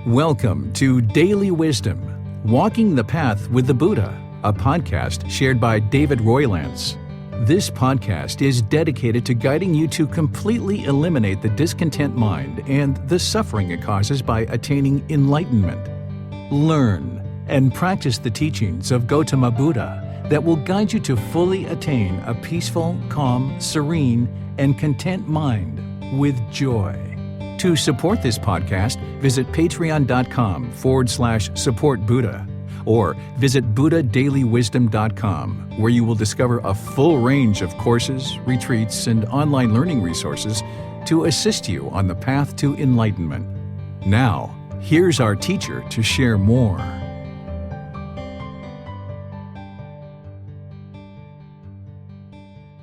Welcome to Daily Wisdom, Walking the Path with the Buddha, a podcast shared by David Roylance. This podcast is dedicated to guiding you to completely eliminate the discontent mind and the suffering it causes by attaining enlightenment. Learn and practice the teachings of Gotama Buddha that will guide you to fully attain a peaceful, calm, serene, and content mind with joy. To support this podcast, visit patreon.com/support Buddha or visit buddhadailywisdom.com, where you will discover a full range of courses, retreats, and online learning resources to assist you on the path to enlightenment. Now, here's our teacher to share more.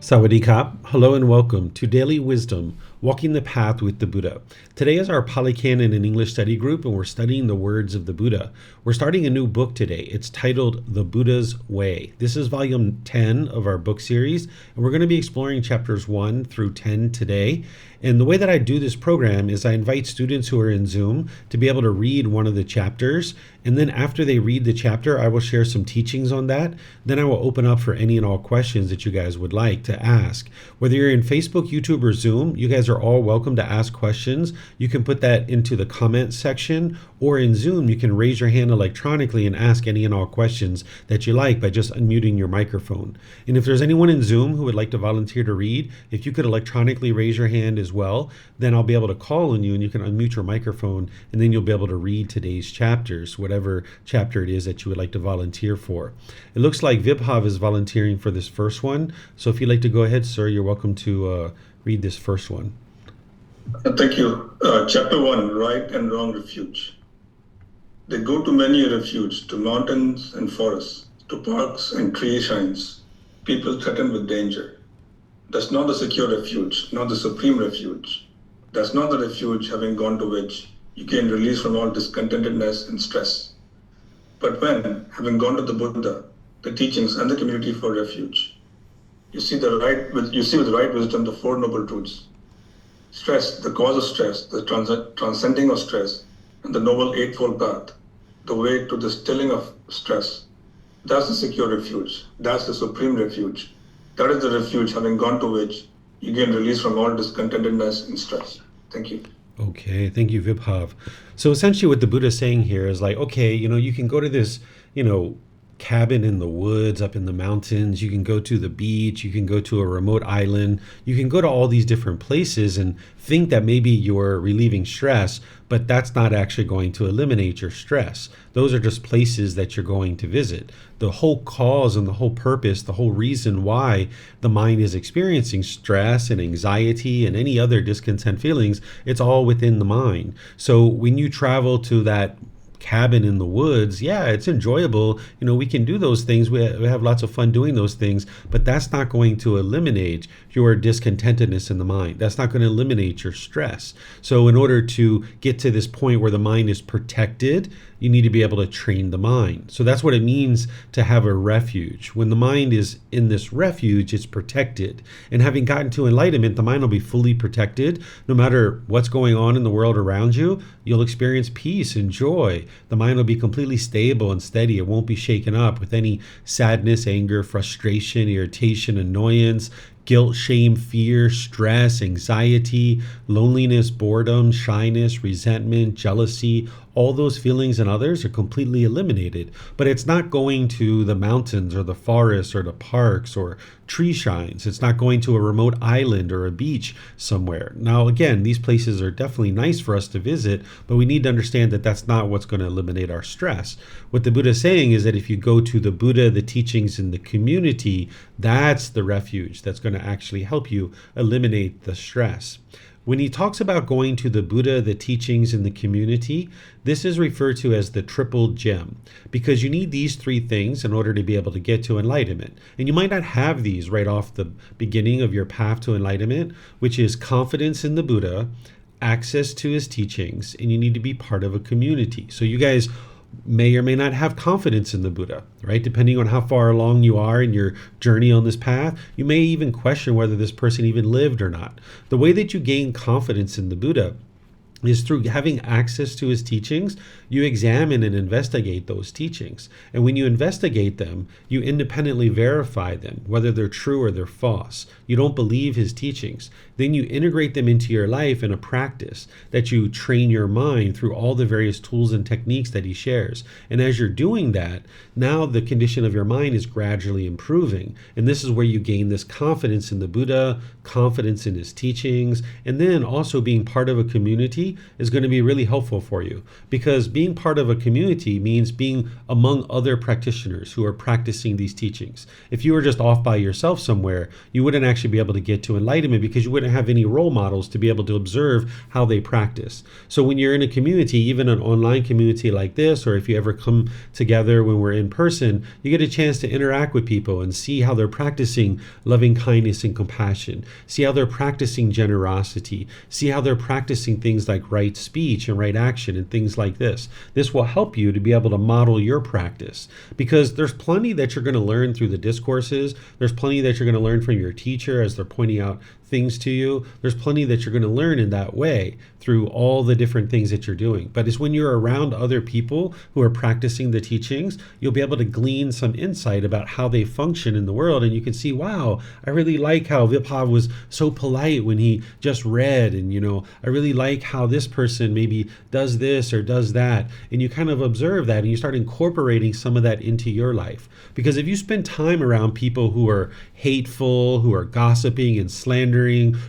Sawadee Kap. Hello and welcome to Daily Wisdom, Walking the Path with the Buddha. Today is our Pali Canon and English study group, and we're studying the words of the Buddha. We're starting a new book today. It's titled The Buddha's Way. This is volume 10 of our book series, and we're going to be exploring chapters 1 through 10 today. And the way that I do this program is I invite students who are in Zoom to be able to read one of the chapters. And then after they read the chapter, I will share some teachings on that. Then I will open up for any and all questions that you guys would like to ask. Whether you're in Facebook, YouTube, or Zoom, you guys are all welcome to ask questions. You can put that into the comment section, or in Zoom, you can raise your hand electronically and ask any and all questions that you like by just unmuting your microphone. And if there's anyone in Zoom who would like to volunteer to read, if you could electronically raise your hand as well, then I'll be able to call on you and you can unmute your microphone, and then you'll be able to read today's chapters, whatever chapter it is that you would like to volunteer for. It looks like Vibhav is volunteering for this first one. So if you'd like to go ahead, sir, you're welcome to read this first one. Thank you. Chapter 1, Right and Wrong Refuge. They go to many a refuge, to mountains and forests, to parks and tree shrines, people threatened with danger. That's not the secure refuge, not the supreme refuge. That's not the refuge having gone to which you gain release from all discontentedness and stress. But when, having gone to the Buddha, the teachings and the community for refuge, you see with right wisdom the Four Noble Truths. Stress, the cause of stress, the transcending of stress, and the Noble Eightfold Path, the way to the stilling of stress. That's the secure refuge. That's the supreme refuge. That is the refuge having gone to which you gain release from all discontentedness and stress. Thank you. Okay, thank you, Vibhav. So essentially what the Buddha is saying here is like, okay, you can go to this, cabin in the woods, up in the mountains. You can go to the beach. You can go to a remote island. You can go to all these different places and think that maybe you're relieving stress, but that's not actually going to eliminate your stress. Those are just places that you're going to visit. The whole cause and the whole purpose, the whole reason why the mind is experiencing stress and anxiety and any other discontent feelings, it's all within the mind. So when you travel to that cabin in the woods, yeah, it's enjoyable. We can do those things. We have lots of fun doing those things, but that's not going to eliminate your discontentedness in the mind. That's not going to eliminate your stress. So in order to get to this point where the mind is protected, you need to be able to train the mind. So that's what it means to have a refuge. When the mind is in this refuge, it's protected. And having gotten to enlightenment, the mind will be fully protected. No matter what's going on in the world around you, you'll experience peace and joy. The mind will be completely stable and steady. It won't be shaken up with any sadness, anger, frustration, irritation, annoyance, guilt, shame, fear, stress, anxiety, loneliness, boredom, shyness, resentment, jealousy. All those feelings and others are completely eliminated. But it's not going to the mountains or the forests or the parks or tree shrines. It's not going to a remote island or a beach somewhere. Now, again, these places are definitely nice for us to visit, but we need to understand that that's not what's going to eliminate our stress. What the Buddha is saying is that if you go to the Buddha, the teachings, and the community, that's the refuge that's going to actually help you eliminate the stress. When he talks about going to the Buddha, the teachings, and the community, this is referred to as the triple gem, because you need these three things in order to be able to get to enlightenment. And you might not have these right off the beginning of your path to enlightenment, which is confidence in the Buddha, access to his teachings, and you need to be part of a community. So you guys may or may not have confidence in the Buddha, right? Depending on how far along you are in your journey on this path, you may even question whether this person even lived or not. The way that you gain confidence in the Buddha is through having access to his teachings, you examine and investigate those teachings. And when you investigate them, you independently verify them, whether they're true or they're false. You don't believe his teachings. Then you integrate them into your life in a practice that you train your mind through all the various tools and techniques that he shares. And as you're doing that, now the condition of your mind is gradually improving. And this is where you gain this confidence in the Buddha, confidence in his teachings, and then also being part of a community is going to be really helpful for you, because being part of a community means being among other practitioners who are practicing these teachings. If you were just off by yourself somewhere, you wouldn't actually be able to get to enlightenment because you wouldn't have any role models to be able to observe how they practice. So when you're in a community, even an online community like this, or if you ever come together when we're in person, you get a chance to interact with people and see how they're practicing loving kindness and compassion, see how they're practicing generosity, see how they're practicing things like right speech and right action and things like this. This will help you to be able to model your practice, because there's plenty that you're going to learn through the discourses. There's plenty that you're going to learn from your teacher as they're pointing out things to you. There's plenty that you're going to learn in that way through all the different things that you're doing. But it's when you're around other people who are practicing the teachings, you'll be able to glean some insight about how they function in the world. And you can see, wow, I really like how Vibhav was so polite when he just read. And, I really like how this person maybe does this or does that. And you kind of observe that and you start incorporating some of that into your life. Because if you spend time around people who are hateful, who are gossiping and slandering,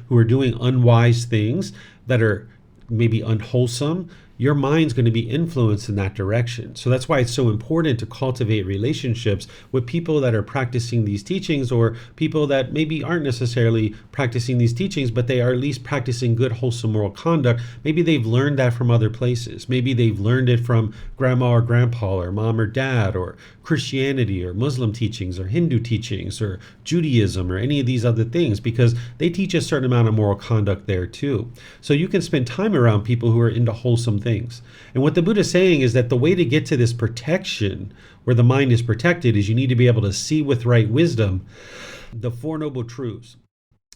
who are doing unwise things that are maybe unwholesome, your mind's going to be influenced in that direction. So that's why it's so important to cultivate relationships with people that are practicing these teachings, or people that maybe aren't necessarily practicing these teachings, but they are at least practicing good, wholesome moral conduct. Maybe they've learned that from other places. Maybe they've learned it from grandma or grandpa or mom or dad, or Christianity or Muslim teachings or Hindu teachings or Judaism or any of these other things, because they teach a certain amount of moral conduct there too. So you can spend time around people who are into wholesome things. And what the Buddha is saying is that the way to get to this protection, where the mind is protected, is you need to be able to see with right wisdom the Four Noble Truths.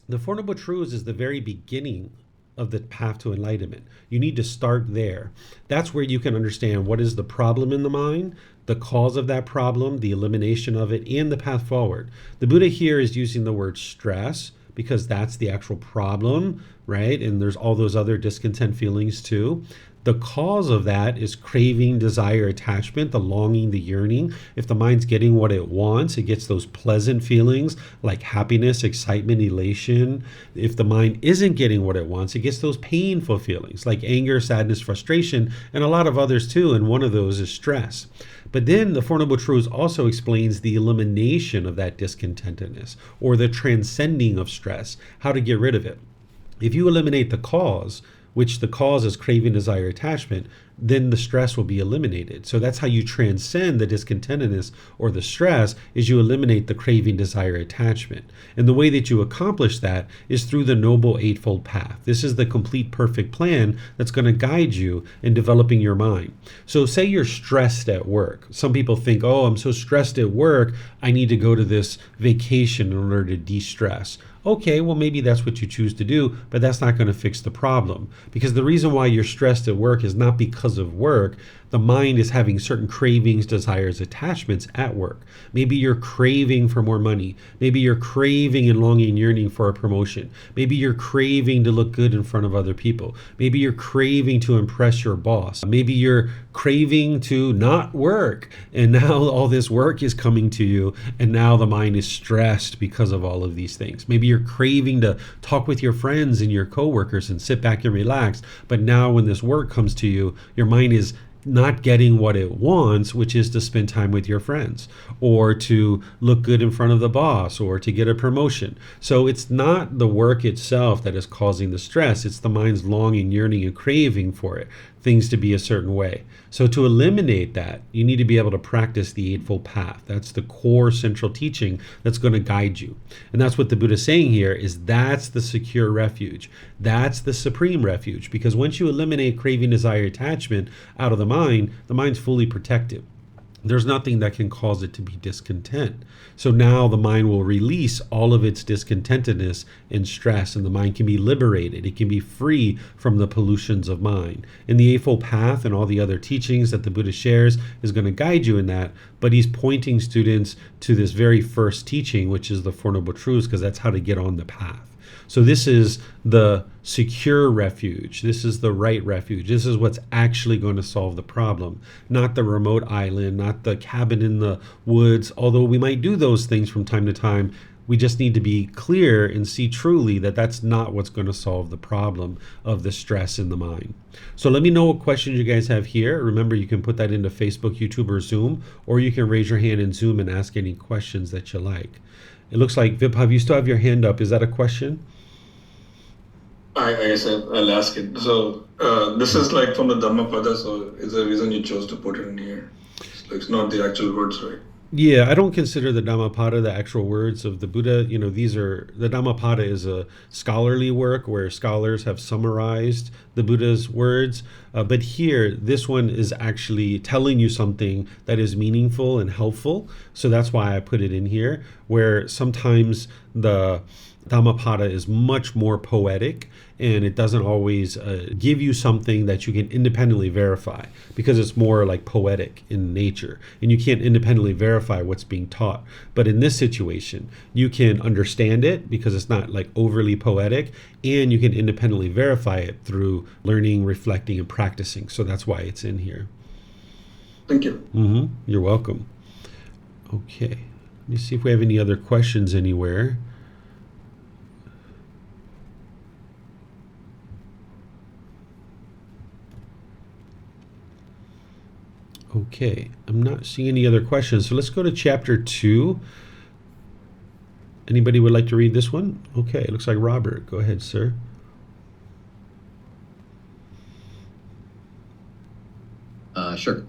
The Four Noble Truths is the very beginning of the path to enlightenment. You need to start there. That's where you can understand what is the problem in the mind, the cause of that problem, the elimination of it, and the path forward. The Buddha here is using the word stress because that's the actual problem, right? And there's all those other discontent feelings too. The cause of that is craving, desire, attachment, the longing, the yearning. If the mind's getting what it wants, it gets those pleasant feelings like happiness, excitement, elation. If the mind isn't getting what it wants, it gets those painful feelings like anger, sadness, frustration, and a lot of others too. And one of those is stress. But then the Four Noble Truths also explains the elimination of that discontentedness, or the transcending of stress, how to get rid of it. If you eliminate the cause, which the cause is craving, desire, attachment, then the stress will be eliminated. So that's how you transcend the discontentedness or the stress, is you eliminate the craving, desire, attachment. And the way that you accomplish that is through the Noble Eightfold Path. This is the complete perfect plan that's going to guide you in developing your mind. So say you're stressed at work. Some people think, oh, I'm so stressed at work, I need to go to this vacation in order to de-stress. Okay, well, maybe that's what you choose to do, but that's not going to fix the problem. Because the reason why you're stressed at work is not because of work. The mind is having certain cravings, desires, attachments at work. Maybe you're craving for more money. Maybe you're craving and longing and yearning for a promotion. Maybe you're craving to look good in front of other people. Maybe you're craving to impress your boss. Maybe you're craving to not work. And now all this work is coming to you, and now the mind is stressed because of all of these things. Maybe you're craving to talk with your friends and your coworkers and sit back and relax. But now when this work comes to you, your mind is not getting what it wants, which is to spend time with your friends, or to look good in front of the boss, or to get a promotion. So it's not the work itself that is causing the stress. It's the mind's longing, yearning, and craving for it, things to be a certain way. So to eliminate that, you need to be able to practice the Eightfold Path. That's the core central teaching that's going to guide you. And that's what the Buddha is saying here, is that's the secure refuge. That's the supreme refuge. Because once you eliminate craving, desire, attachment out of the mind's fully protected. there's nothing that can cause it to be discontent. So now the mind will release all of its discontentedness and stress, and the mind can be liberated. It can be free from the pollutions of mind. And the Eightfold Path and all the other teachings that the Buddha shares is going to guide you in that. But he's pointing students to this very first teaching, which is the Four Noble Truths, because that's how to get on the path. So this is the secure refuge. This is the right refuge. This is what's actually going to solve the problem, not the remote island, not the cabin in the woods. Although we might do those things from time to time, we just need to be clear and see truly that that's not what's going to solve the problem of the stress in the mind. So let me know what questions you guys have here. Remember, you can put that into Facebook, YouTube, or Zoom, or you can raise your hand in Zoom and ask any questions that you like. It looks like, Vibhav, you still have your hand up. Is that a question? I guess I'll ask it. So this is like from the Dhammapada, so is there a reason you chose to put it in here? It's not the actual words, right? Yeah, I don't consider the Dhammapada the actual words of the Buddha. You know, the Dhammapada is a scholarly work where scholars have summarized the Buddha's words. But here, this one is actually telling you something that is meaningful and helpful. So that's why I put it in here, where sometimes the Dhammapada is much more poetic, and it doesn't always give you something that you can independently verify, because it's more like poetic in nature, and you can't independently verify what's being taught. But in this situation, you can understand it because it's not like overly poetic, and you can independently verify it through learning, reflecting, and practicing. So that's why it's in here. Thank you. You're welcome. Okay, let me see if we have any other questions anywhere. Okay, I'm not seeing any other questions. So let's go to chapter 2. Anybody would like to read this one? Okay, it looks like Robert. Go ahead, sir. Sure.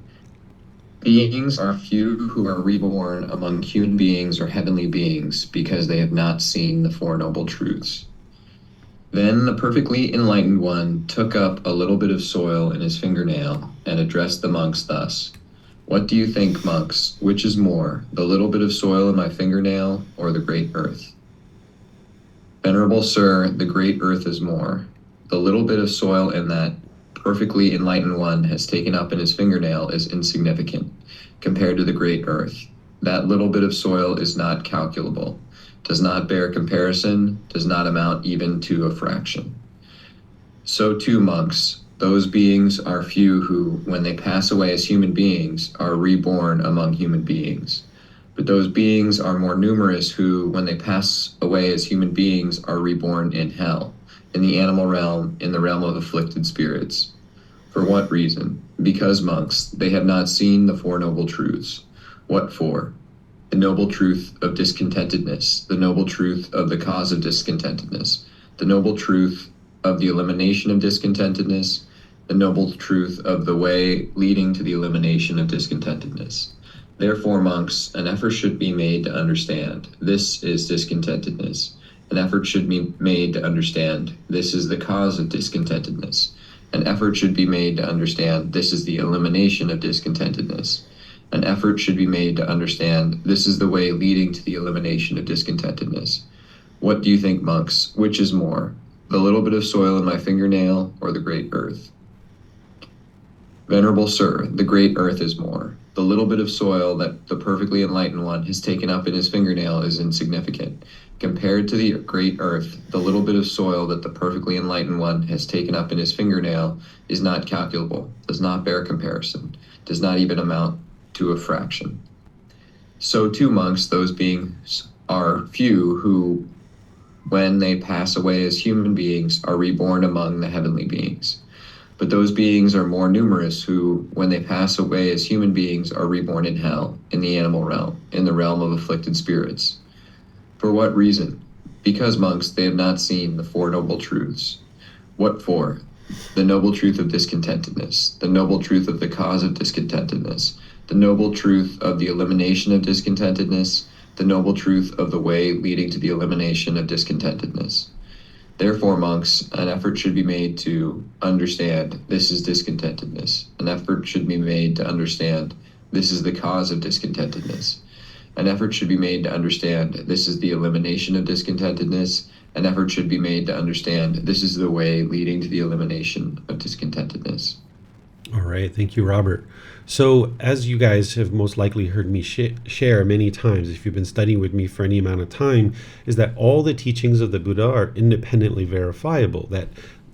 Beings are few who are reborn among human beings or heavenly beings because they have not seen the Four Noble Truths. Then the perfectly enlightened one took up a little bit of soil in his fingernail and addressed the monks thus: "What do you think, monks? Which is more, the little bit of soil in my fingernail or the great earth?" "Venerable sir, the great earth is more. The little bit of soil in that perfectly enlightened one has taken up in his fingernail is insignificant compared to the great earth. That little bit of soil is not calculable, does not bear comparison, does not amount even to a fraction. So too, monks, those beings are few who, when they pass away as human beings, are reborn among human beings. But those beings are more numerous who, when they pass away as human beings, are reborn in hell, in the animal realm, in the realm of afflicted spirits. For what reason? Because, monks, they have not seen the Four Noble Truths. What for? The noble truth of discontentedness, the noble truth of the cause of discontentedness, the noble truth of the elimination of discontentedness, the noble truth of the way leading to the elimination of discontentedness. Therefore, monks, an effort should be made to understand this is discontentedness. An effort should be made to understand this is the cause of discontentedness. An effort should be made to understand this is the elimination of discontentedness. An effort should be made to understand this is the way leading to the elimination of discontentedness. What do you think, monks? Which is more, the little bit of soil in my fingernail or the great earth?" "Venerable sir, the great earth is more. The little bit of soil that the perfectly enlightened one has taken up in his fingernail is insignificant. Compared to the great earth, the little bit of soil that the perfectly enlightened one has taken up in his fingernail is not calculable, does not bear comparison, does not even amount to a fraction. So too, monks, those beings are few who, when they pass away as human beings, are reborn among the heavenly beings. But those beings are more numerous who, when they pass away as human beings, are reborn in hell, in the animal realm, in the realm of afflicted spirits. For what reason? Because, monks, they have not seen the Four Noble Truths. What for? The noble truth of discontentedness, the noble truth of the cause of discontentedness, the noble truth of the elimination of discontentedness, the noble truth of the way leading to the elimination of discontentedness. Therefore, monks, an effort should be made to understand this is discontentedness. An effort should be made to understand This is the cause of discontentedness. An effort should be made to understand this is the elimination of discontentedness. An effort should be made to understand this is the way leading to the elimination of discontentedness. All right. Thank you, Robert. So, as you guys have most likely heard me share many times, if you've been studying with me for any amount of time, is that all the teachings of the Buddha are independently verifiable, that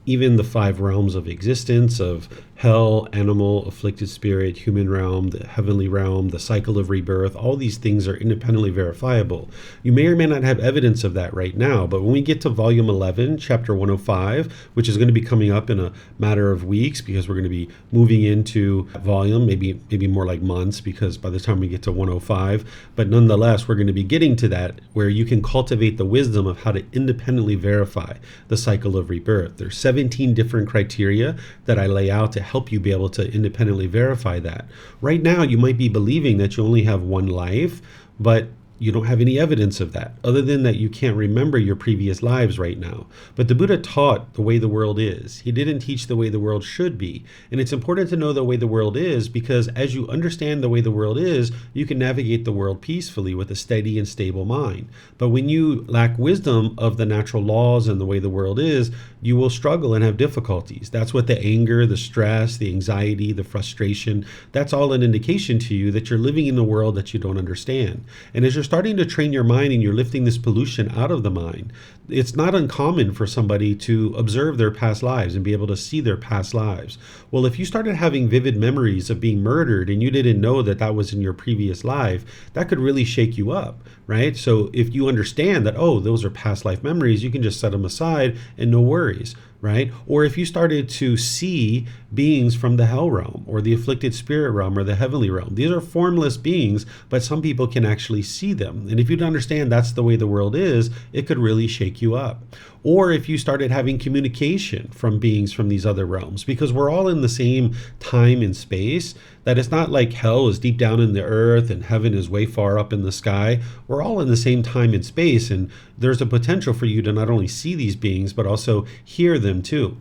even the 5 realms of existence of hell, animal, afflicted spirit, human realm, the heavenly realm, the cycle of rebirth, all these things are independently verifiable. You may or may not have evidence of that right now, but when we get to volume 11, chapter 105, which is going to be coming up in a matter of weeks, because we're going to be moving into volume, maybe more like months, because by the time we get to 105, but nonetheless, we're going to be getting to that where you can cultivate the wisdom of how to independently verify the cycle of rebirth. There's 17 different criteria that I lay out to help you be able to independently verify that. Right now, you might be believing that you only have one life, but you don't have any evidence of that, other than that you can't remember your previous lives right now. But the Buddha taught the way the world is. He didn't teach the way the world should be. And it's important to know the way the world is, because as you understand the way the world is, you can navigate the world peacefully with a steady and stable mind. But when you lack wisdom of the natural laws and the way the world is, you will struggle and have difficulties. That's what the anger, the stress, the anxiety, the frustration, that's all an indication to you that you're living in a world that you don't understand. And as you're starting to train your mind and you're lifting this pollution out of the mind, it's not uncommon for somebody to observe their past lives and be able to see their past lives. Well, if you started having vivid memories of being murdered and you didn't know that that was in your previous life, that could really shake you up, right? So if you understand that, oh, those are past life memories, you can just set them aside and no worries, right? Or if you started to see beings from the hell realm or the afflicted spirit realm or the heavenly realm, these are formless beings, but some people can actually see them. And if you understand that's the way the world is, it could really shake you up. Or if you started having communication from beings from these other realms, because we're all in the same time and space, that it's not like hell is deep down in the earth and heaven is way far up in the sky. We're all in the same time and space, and there's a potential for you to not only see these beings, but also hear them too.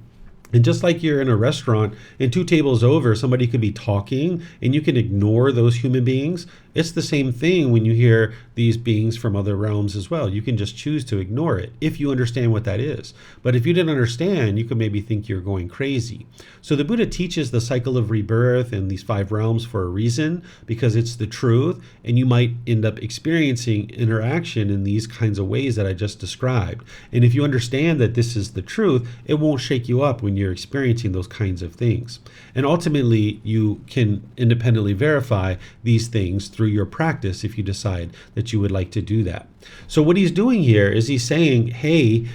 And just like you're in a restaurant and 2 tables over, somebody could be talking and you can ignore those human beings. It's the same thing when you hear these beings from other realms as well. You can just choose to ignore it if you understand what that is. But if you didn't understand, you could maybe think you're going crazy. So the Buddha teaches the cycle of rebirth and these 5 realms for a reason, because it's the truth, and you might end up experiencing interaction in these kinds of ways that I just described. And if you understand that this is the truth, it won't shake you up when you're experiencing those kinds of things. And ultimately, you can independently verify these things through your practice if you decide that you would like to do that. So what he's doing here is he's saying, hey,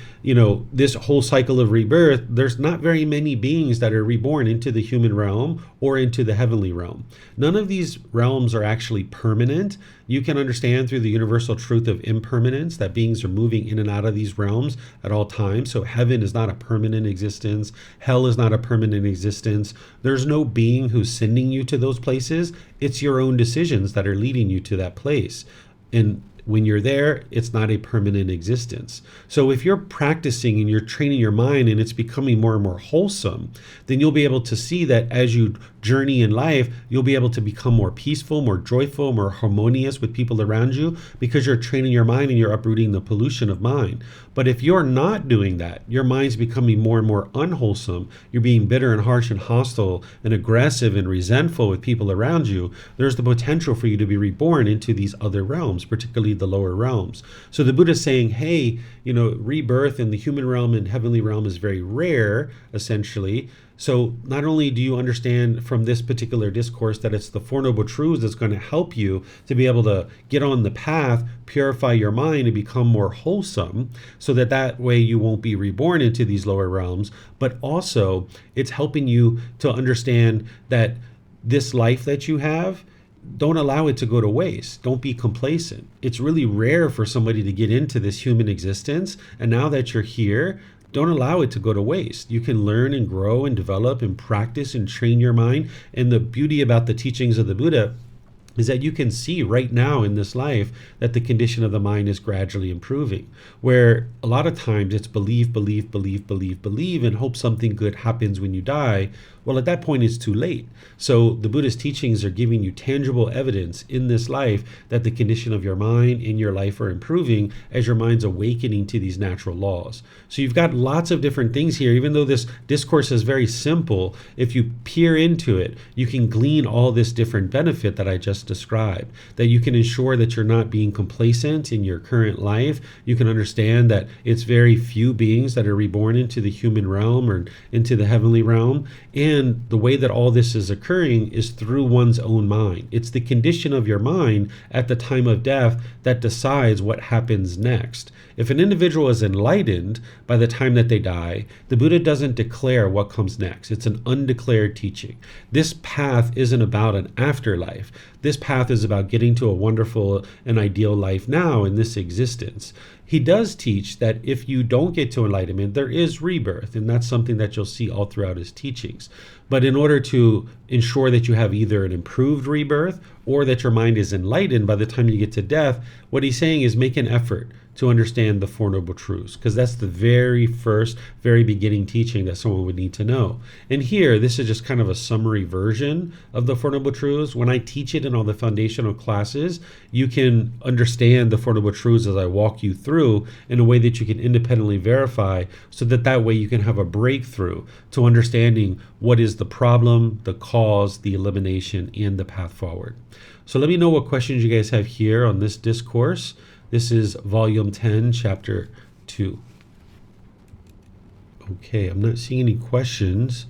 this whole cycle of rebirth, there's not very many beings that are reborn into the human realm or into the heavenly realm. None of these realms are actually permanent. You can understand through the universal truth of impermanence that beings are moving in and out of these realms at all times. So heaven is not a permanent existence. Hell is not a permanent existence. There's no being who's sending you to those places. It's your own decisions that are leading you to that place. And when you're there, it's not a permanent existence. So if you're practicing and you're training your mind and it's becoming more and more wholesome, then you'll be able to see that as you journey in life, you'll be able to become more peaceful, more joyful, more harmonious with people around you, because you're training your mind and you're uprooting the pollution of mind. But if you're not doing that, your mind's becoming more and more unwholesome, you're being bitter and harsh and hostile and aggressive and resentful with people around you, there's the potential for you to be reborn into these other realms, particularly the lower realms. So the Buddha is saying, hey, rebirth in the human realm and heavenly realm is very rare, essentially. So not only do you understand from this particular discourse that it's the Four Noble Truths that's going to help you to be able to get on the path, purify your mind, and become more wholesome, so that way you won't be reborn into these lower realms, but also it's helping you to understand that this life that you have, don't allow it to go to waste. Don't be complacent. It's really rare for somebody to get into this human existence, and now that you're here, don't allow it to go to waste. You can learn and grow and develop and practice and train your mind. And the beauty about the teachings of the Buddha is that you can see right now in this life that the condition of the mind is gradually improving, where a lot of times it's believe, and hope something good happens when you die. Well, at that point, it's too late. So the Buddha's teachings are giving you tangible evidence in this life that the condition of your mind in your life are improving as your mind's awakening to these natural laws. So you've got lots of different things here. Even though this discourse is very simple, if you peer into it, you can glean all this different benefit that I just described, that you can ensure that you're not being complacent in your current life. You can understand that it's very few beings that are reborn into the human realm or into the heavenly realm. And the way that all this is occurring is through one's own mind. It's the condition of your mind at the time of death that decides what happens next. If an individual is enlightened by the time that they die, the Buddha doesn't declare what comes next. It's an undeclared teaching. This path isn't about an afterlife. This path is about getting to a wonderful and ideal life now in this existence. He does teach that if you don't get to enlightenment, there is rebirth, and that's something that you'll see all throughout his teachings. But in order to ensure that you have either an improved rebirth or that your mind is enlightened by the time you get to death, what he's saying is make an effort to understand the Four Noble Truths, because that's the very first, very beginning teaching that someone would need to know. And here, this is just kind of a summary version of the Four Noble Truths. When I teach it in all the foundational classes, you can understand the Four Noble Truths as I walk you through in a way that you can independently verify, so that way you can have a breakthrough to understanding what is the problem, the cause, the elimination, and the path forward. So let me know what questions you guys have here on this discourse. This is Volume 10, Chapter 2. Okay, I'm not seeing any questions.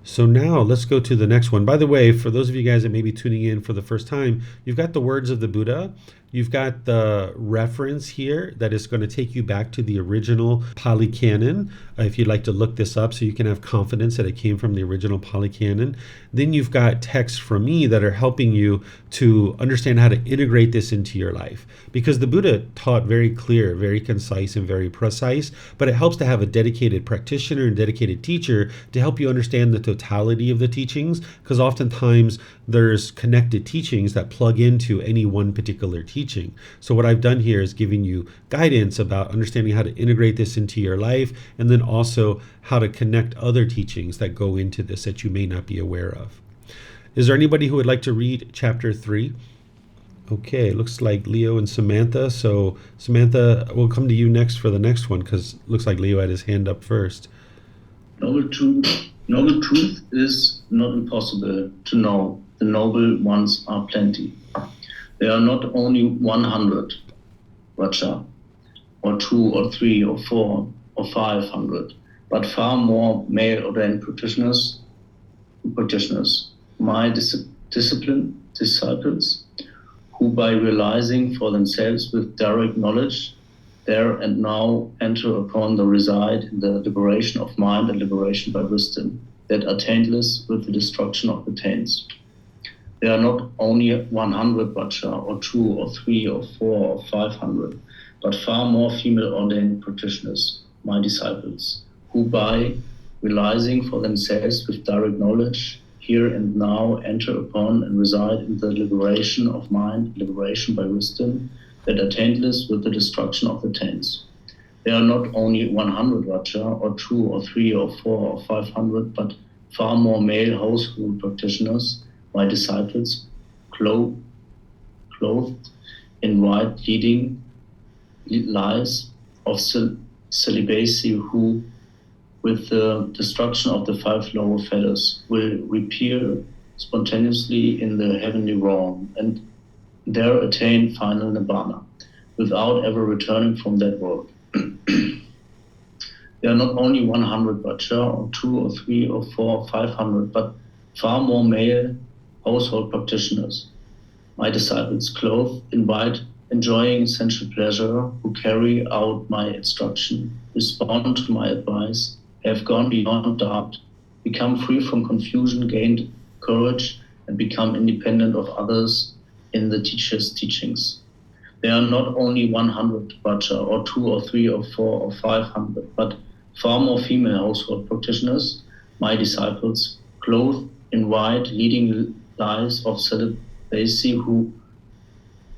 So now let's go to the next one. By the way, for those of you guys that may be tuning in for the first time, you've got the words of the Buddha. You've got the reference here that is going to take you back to the original Pali Canon, if you'd like to look this up so you can have confidence that it came from the original Pali Canon. Then you've got texts from me that are helping you to understand how to integrate this into your life. Because the Buddha taught very clear, very concise, and very precise, but it helps to have a dedicated practitioner and dedicated teacher to help you understand the totality of the teachings, because oftentimes there's connected teachings that plug into any one particular teaching. So what I've done here is giving you guidance about understanding how to integrate this into your life, and then also how to connect other teachings that go into this that you may not be aware of. Is there anybody who would like to read chapter 3? Okay, looks like Leo and Samantha. So Samantha, we'll come to you next for the next one, because it looks like Leo had his hand up first. Noble truth is not impossible to know. The noble ones are plenty. There are not only 100 Vacha, or 2 or 3 or 4 or 500, but far more male ordained practitioners, my disciples, who by realizing for themselves with direct knowledge there and now enter upon the reside in the liberation of mind and liberation by wisdom, that are taintless with the destruction of the taints. There are not only 100 Vacha, or 2 or 3 or 4 or 500, but far more female ordained practitioners, my disciples, who by realizing for themselves with direct knowledge here and now enter upon and reside in the liberation of mind, liberation by wisdom, that are taintless with the destruction of the taints. There are not only 100 Vacha, or 2 or 3 or 4 or 500, but far more male household practitioners, my disciples, clothed in white, leading lives of celibacy, who, with the destruction of the 5 lower fetters, will reappear spontaneously in the heavenly realm and there attain final nibbana, without ever returning from that world. There are not only 100 Vacha, or 2 or 3 or 4 or 500, but far more male household practitioners, my disciples, clothed in white, enjoying sensual pleasure, who carry out my instruction, respond to my advice, have gone beyond doubt, become free from confusion, gained courage, and become independent of others in the teacher's teachings. There are not only 100 Vacha, or 2 or 3 or 4 or 500, but far more female household practitioners, my disciples, clothed in white, leading lives of celibacy, who,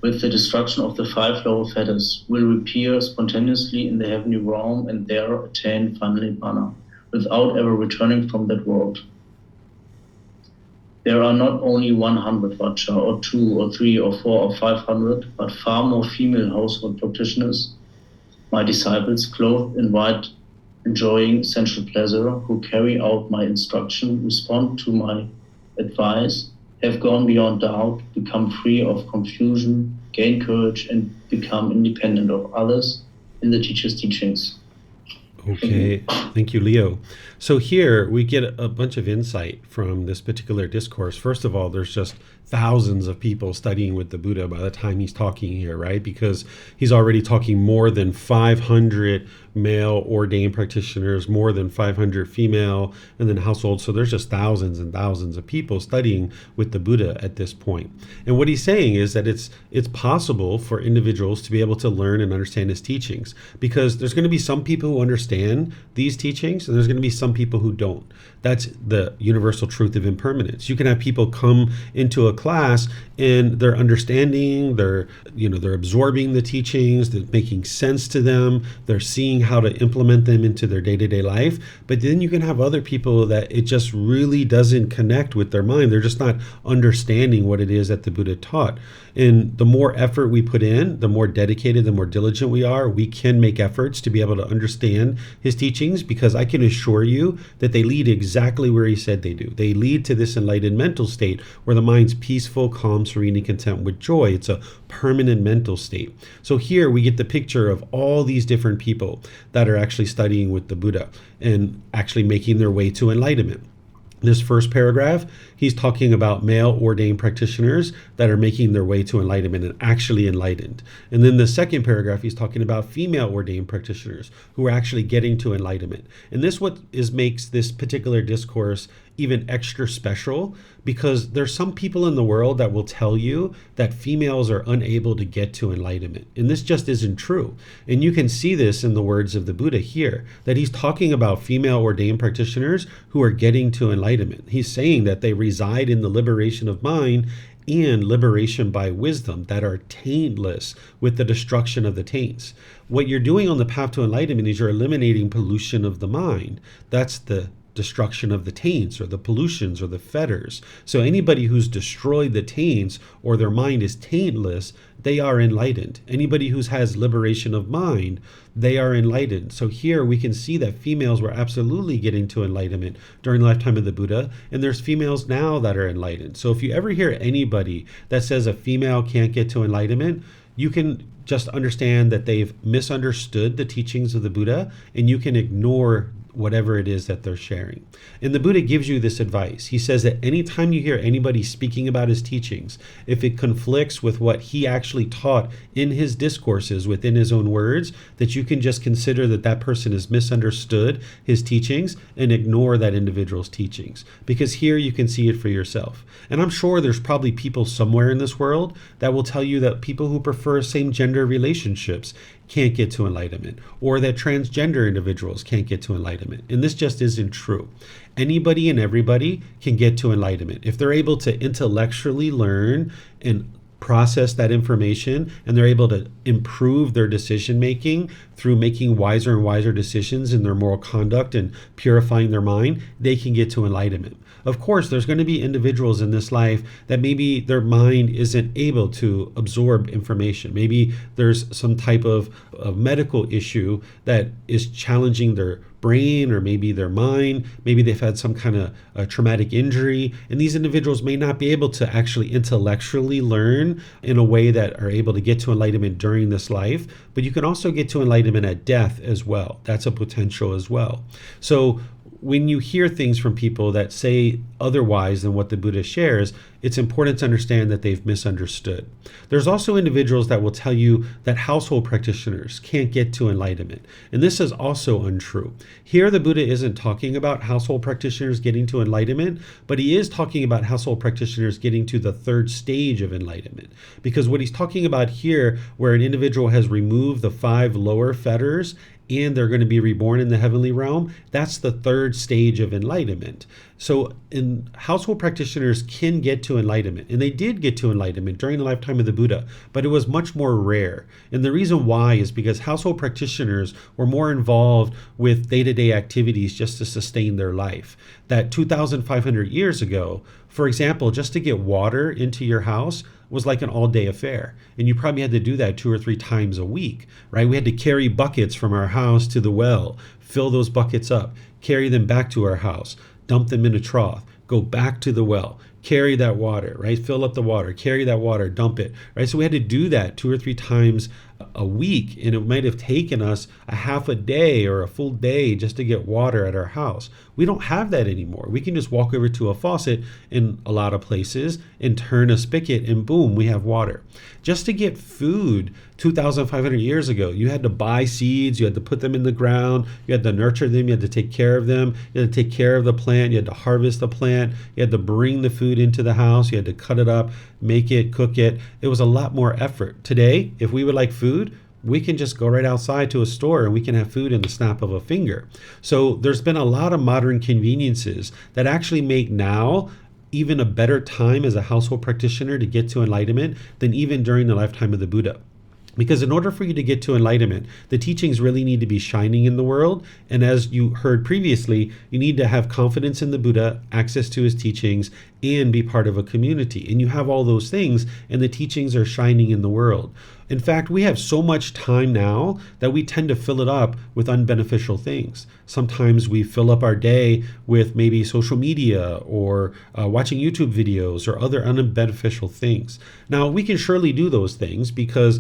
with the destruction of the 5 lower fetters, will reappear spontaneously in the heavenly realm and there attain final nibbana, without ever returning from that world. There are not only 100 Vacha, or 2, or 3, or 4, or 500, but far more female household practitioners, my disciples, clothed in white, enjoying sensual pleasure, who carry out my instruction, respond to my advice, have gone beyond doubt, become free of confusion, gain courage, and become independent of others in the teacher's teachings. Okay, thank you, Leo. So here we get a bunch of insight from this particular discourse. First of all, there's just thousands of people studying with the Buddha by the time he's talking here, right? Because he's already talking more than 500 male ordained practitioners, more than 500 female, and then household. So there's just thousands and thousands of people studying with the Buddha at this point. And what he's saying is that it's possible for individuals to be able to learn and understand his teachings, because there's going to be some people who understand these teachings, and there's going to be some people who don't. That's the universal truth of impermanence. You can have people come into a class and they're understanding, they're absorbing the teachings, they're making sense to them, they're seeing how to implement them into their day-to-day life. But then you can have other people that it just really doesn't connect with their mind. They're just not understanding what it is that the Buddha taught. And the more effort we put in, the more dedicated, the more diligent we are, we can make efforts to be able to understand his teachings, because I can assure you that they lead exactly where he said they do. They lead to this enlightened mental state where the mind's peaceful, calm, serene, and content with joy. It's a permanent mental state. So here we get the picture of all these different people that are actually studying with the Buddha and actually making their way to enlightenment. This first paragraph, he's talking about male ordained practitioners that are making their way to enlightenment and actually enlightened. And then the second paragraph, he's talking about female ordained practitioners who are actually getting to enlightenment. And this makes this particular discourse even extra special, because there's some people in the world that will tell you that females are unable to get to enlightenment. And this just isn't true. And you can see this in the words of the Buddha here, that he's talking about female ordained practitioners who are getting to enlightenment. He's saying that they reside in the liberation of mind and liberation by wisdom that are taintless with the destruction of the taints. What you're doing on the path to enlightenment is you're eliminating pollution of the mind. That's the destruction of the taints or the pollutions or the fetters. So anybody who's destroyed the taints or their mind is taintless, they are enlightened. Anybody who has liberation of mind, they are enlightened. So here we can see that females were absolutely getting to enlightenment during the lifetime of the Buddha, and there's females now that are enlightened. So if you ever hear anybody that says a female can't get to enlightenment, you can just understand that they've misunderstood the teachings of the Buddha, and you can ignore whatever it is that they're sharing. And the Buddha gives you this advice. He says that anytime you hear anybody speaking about his teachings, if it conflicts with what he actually taught in his discourses within his own words, that you can just consider that that person has misunderstood his teachings and ignore that individual's teachings. Because here you can see it for yourself. And I'm sure there's probably people somewhere in this world that will tell you that people who prefer same-gender relationships can't get to enlightenment, or that transgender individuals can't get to enlightenment. And this just isn't true. Anybody and everybody can get to enlightenment if they're able to intellectually learn and process that information, and they're able to improve their decision making through making wiser and wiser decisions in their moral conduct and purifying their mind. They can get to enlightenment. Of course, there's going to be individuals in this life that maybe their mind isn't able to absorb information. Maybe there's some type of medical issue that is challenging their brain or maybe their mind. Maybe they've had some kind of a traumatic injury, and these individuals may not be able to actually intellectually learn in a way that are able to get to enlightenment during this life. But you can also get to enlightenment at death as well. That's a potential as well. So when you hear things from people that say otherwise than what the Buddha shares, it's important to understand that they've misunderstood. There's also individuals that will tell you that household practitioners can't get to enlightenment. And this is also untrue. Here, the Buddha isn't talking about household practitioners getting to enlightenment, but he is talking about household practitioners getting to the third stage of enlightenment. Because what he's talking about here, where an individual has removed the 5 lower fetters and they're going to be reborn in the heavenly realm, that's the third stage of enlightenment. So household practitioners can get to enlightenment, and they did get to enlightenment during the lifetime of the Buddha, but it was much more rare. And the reason why is because household practitioners were more involved with day-to-day activities just to sustain their life. That 2,500 years ago, For example, just to get water into your house was like an all-day affair. And you probably had to do that 2 or 3 times a week, right? We had to carry buckets from our house to the well, fill those buckets up, carry them back to our house, dump them in a trough, go back to the well, carry that water, right? Fill up the water, carry that water, dump it, right? So we had to do that 2 or 3 times a week, and it might have taken us a half a day or a full day just to get water at our house. We don't have that anymore. We can just walk over to a faucet in a lot of places and turn a spigot, and boom, we have water. Just to get food 2,500 years ago, you had to buy seeds, you had to put them in the ground, you had to nurture them, you had to take care of them, you had to take care of the plant, you had to harvest the plant, you had to bring the food into the house, you had to cut it up, make it, cook it. It was a lot more effort. Today, if we would like food, we can just go right outside to a store and we can have food in the snap of a finger. So there's been a lot of modern conveniences that actually make now even a better time as a household practitioner to get to enlightenment than even during the lifetime of the Buddha. Because in order for you to get to enlightenment, the teachings really need to be shining in the world. And as you heard previously, you need to have confidence in the Buddha, access to his teachings, and be part of a community. And you have all those things, and the teachings are shining in the world. In fact, we have so much time now that we tend to fill it up with unbeneficial things. Sometimes we fill up our day with maybe social media or watching YouTube videos or other unbeneficial things. Now, we can surely do those things because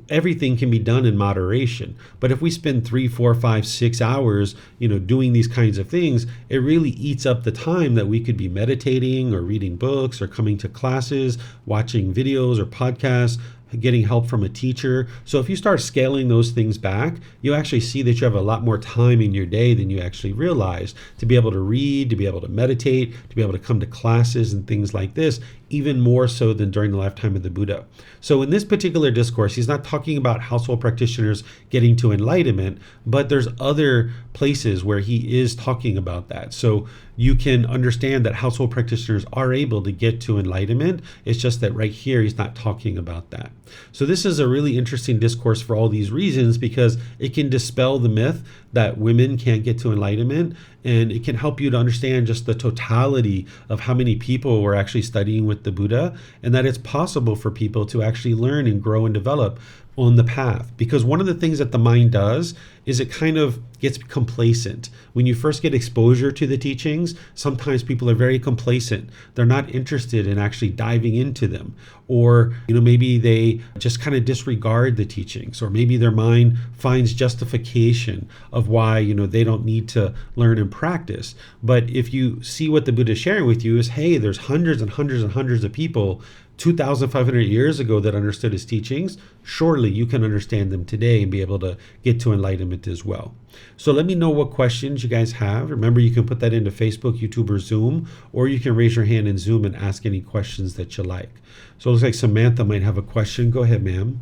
everything can be done in moderation. But if we spend 3, 4, 5, 6 hours, doing these kinds of things, it really eats up the time that we could be meditating or reading books or coming to classes, watching videos or podcasts, getting help from a teacher. So if you start scaling those things back, you actually see that you have a lot more time in your day than you actually realize to be able to read, to be able to meditate, to be able to come to classes and things like this, even more so than during the lifetime of the Buddha. So in this particular discourse, he's not talking about household practitioners getting to enlightenment, but there's other places where he is talking about that. So you can understand that household practitioners are able to get to enlightenment. It's just that right here, he's not talking about that. So this is a really interesting discourse for all these reasons, because it can dispel the myth that women can't get to enlightenment, and it can help you to understand just the totality of how many people were actually studying with the Buddha, and that it's possible for people to actually learn and grow and develop on the path. Because one of the things that the mind does is it kind of gets complacent. When you first get exposure to the teachings, sometimes people are very complacent. They're not interested in actually diving into them. Or, maybe they just kind of disregard the teachings, or maybe their mind finds justification of why, they don't need to learn and practice. But if you see what the Buddha is sharing with you is, hey, there's hundreds and hundreds and hundreds of people 2,500 years ago that understood his teachings, surely you can understand them today and be able to get to enlightenment as well. So let me know what questions you guys have. Remember, you can put that into Facebook, YouTube, or Zoom, or you can raise your hand in Zoom and ask any questions that you like. So it looks like Samantha might have a question. Go ahead, ma'am.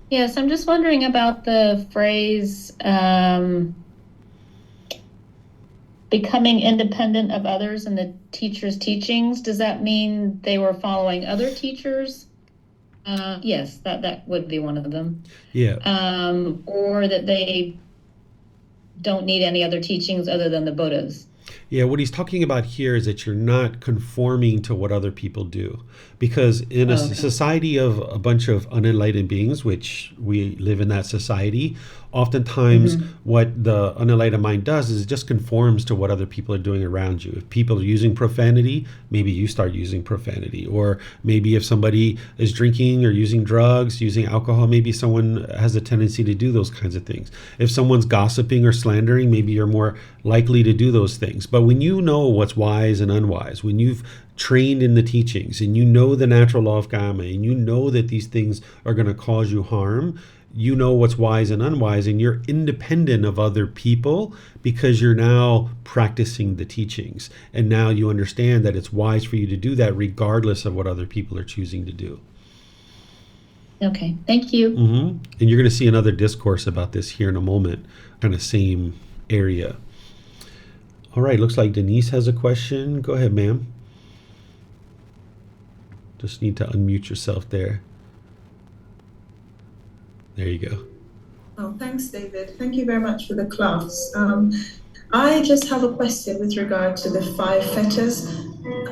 Yes, I'm just wondering about the phrase, becoming independent of others and the teacher's teachings. Does that mean they were following other teachers? Yes, that would be one of them. Yeah. Or that they don't need any other teachings other than the Buddha's. Yeah, what he's talking about here is that you're not conforming to what other people do. Because in a society of a bunch of unenlightened beings, which we live in that society, oftentimes what the unenlightened mind does is it just conforms to what other people are doing around you. If people are using profanity, maybe you start using profanity. Or maybe if somebody is drinking or using drugs, using alcohol, maybe someone has a tendency to do those kinds of things. If someone's gossiping or slandering, maybe you're more likely to do those things. But when you know what's wise and unwise, when you've trained in the teachings and you know the natural law of karma and you know that these things are going to cause you harm, you know what's wise and unwise, and you're independent of other people because you're now practicing the teachings. And now you understand that it's wise for you to do that regardless of what other people are choosing to do. Okay, thank you. And you're going to see another discourse about this here in a moment, kind of same area. All right, looks like Denise has a question. Go ahead, ma'am. Just need to unmute yourself there. There you go. Oh, thanks, David. Thank you very much for the class. I just have a question with regard to the five fetters.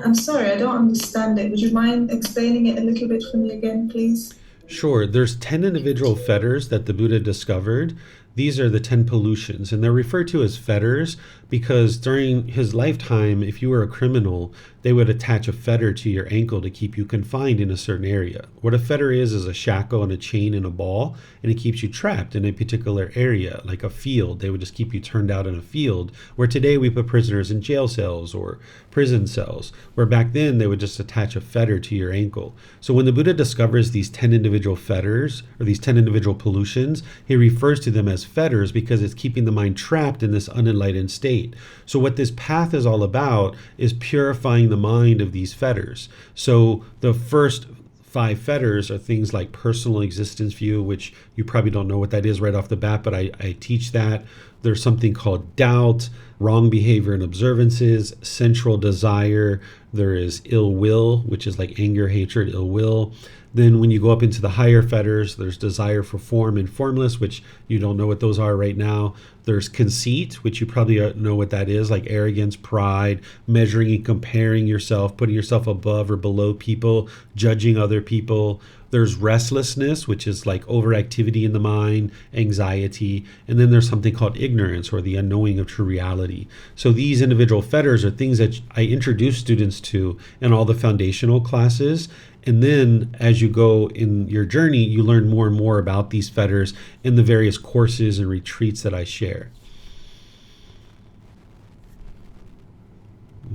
I'm sorry, I don't understand it. Would you mind explaining it a little bit for me again, please? Sure. There's 10 individual fetters that the Buddha discovered. These are the 10 pollutions, and they're referred to as fetters because during his lifetime, if you were a criminal, they would attach a fetter to your ankle to keep you confined in a certain area. What a fetter is a shackle and a chain and a ball, and it keeps you trapped in a particular area, like a field. They would just keep you turned out in a field, where today we put prisoners in jail cells or prison cells, where back then they would just attach a fetter to your ankle. So when the Buddha discovers these 10 individual fetters, or these 10 individual pollutions, he refers to them as fetters because it's keeping the mind trapped in this unenlightened state. So what this path is all about is purifying the mind of these fetters. So the first 5 fetters are things like personal existence view, which you probably don't know what that is right off the bat, but I teach that. There's something called doubt, wrong behavior and observances, sensual desire. There is ill will, which is like anger, hatred, ill will. Then when you go up into the higher fetters, there's desire for form and formless, which you don't know what those are right now. There's conceit, which you probably know what that is, like arrogance, pride, measuring and comparing yourself, putting yourself above or below people, judging other people. There's restlessness, which is like overactivity in the mind, anxiety. And then there's something called ignorance, or the unknowing of true reality. So these individual fetters are things that I introduce students to in all the foundational classes. And then as you go in your journey, you learn more and more about these fetters in the various courses and retreats that I share.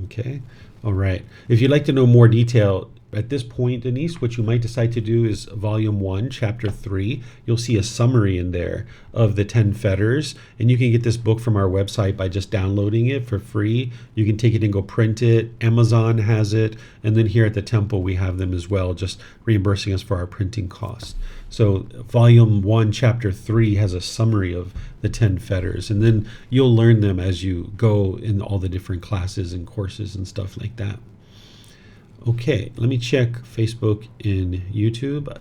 Okay. All right. If you'd like to know more detail, at this point, Denise, what you might decide to do is Volume 1, Chapter 3. You'll see a summary in there of the 10 fetters. And you can get this book from our website by just downloading it for free. You can take it and go print it. Amazon has it. And then here at the temple, we have them as well, just reimbursing us for our printing costs. So Volume 1, Chapter 3 has a summary of the 10 fetters. And then you'll learn them as you go in all the different classes and courses and stuff like that. Okay, let me check Facebook and YouTube.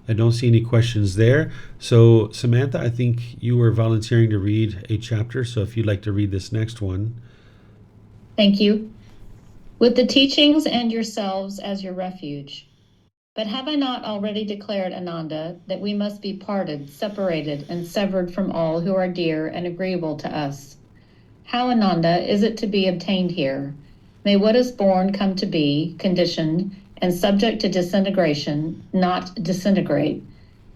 I don't see any questions there. So Samantha, I think you were volunteering to read a chapter. So if you'd like to read this next one. Thank you. With the teachings and yourselves as your refuge. But have I not already declared, Ananda, that we must be parted, separated, and severed from all who are dear and agreeable to us? How, Ananda, is it to be obtained here? May what is born come to be, conditioned, and subject to disintegration, not disintegrate.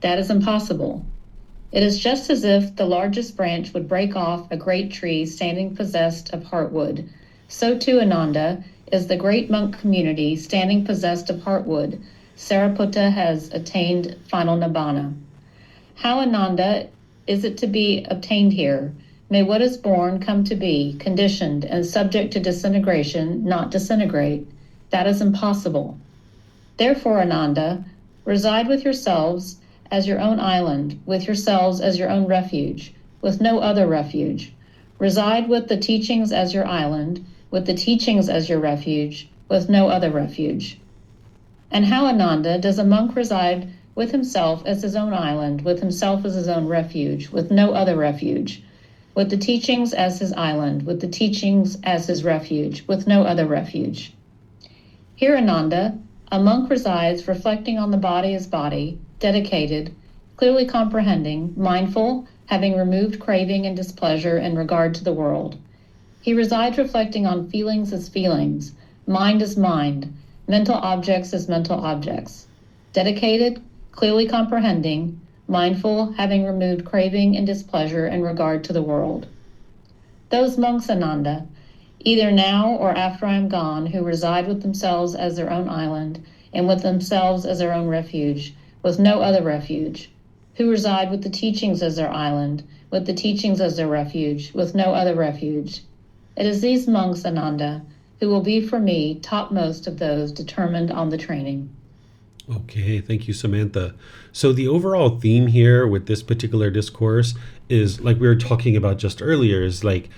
That is impossible. It is just as if the largest branch would break off a great tree standing possessed of heartwood. So too, Ananda, is the great monk community standing possessed of heartwood. Sariputta has attained final nibbana. How, Ananda, is it to be obtained here? May what is born come to be, conditioned, and subject to disintegration, not disintegrate. That is impossible. Therefore, Ananda, reside with yourselves as your own island, with yourselves as your own refuge, with no other refuge. Reside with the teachings as your island, with the teachings as your refuge, with no other refuge. And how, Ananda, does a monk reside with himself as his own island, with himself as his own refuge, with no other refuge? With the teachings as his island, with the teachings as his refuge, with no other refuge. Here, Ananda, a monk resides reflecting on the body as body, dedicated, clearly comprehending, mindful, having removed craving and displeasure in regard to the world. He resides reflecting on feelings as feelings, mind as mind, mental objects as mental objects. Dedicated, clearly comprehending, mindful, having removed craving and displeasure in regard to the world. Those monks, Ananda, either now or after I am gone, who reside with themselves as their own island, and with themselves as their own refuge, with no other refuge, who reside with the teachings as their island, with the teachings as their refuge, with no other refuge. It is these monks, Ananda, who will be for me topmost of those determined on the training. Okay, thank you, Samantha. So the overall theme here with this particular discourse is, like we were talking about just earlier, is like,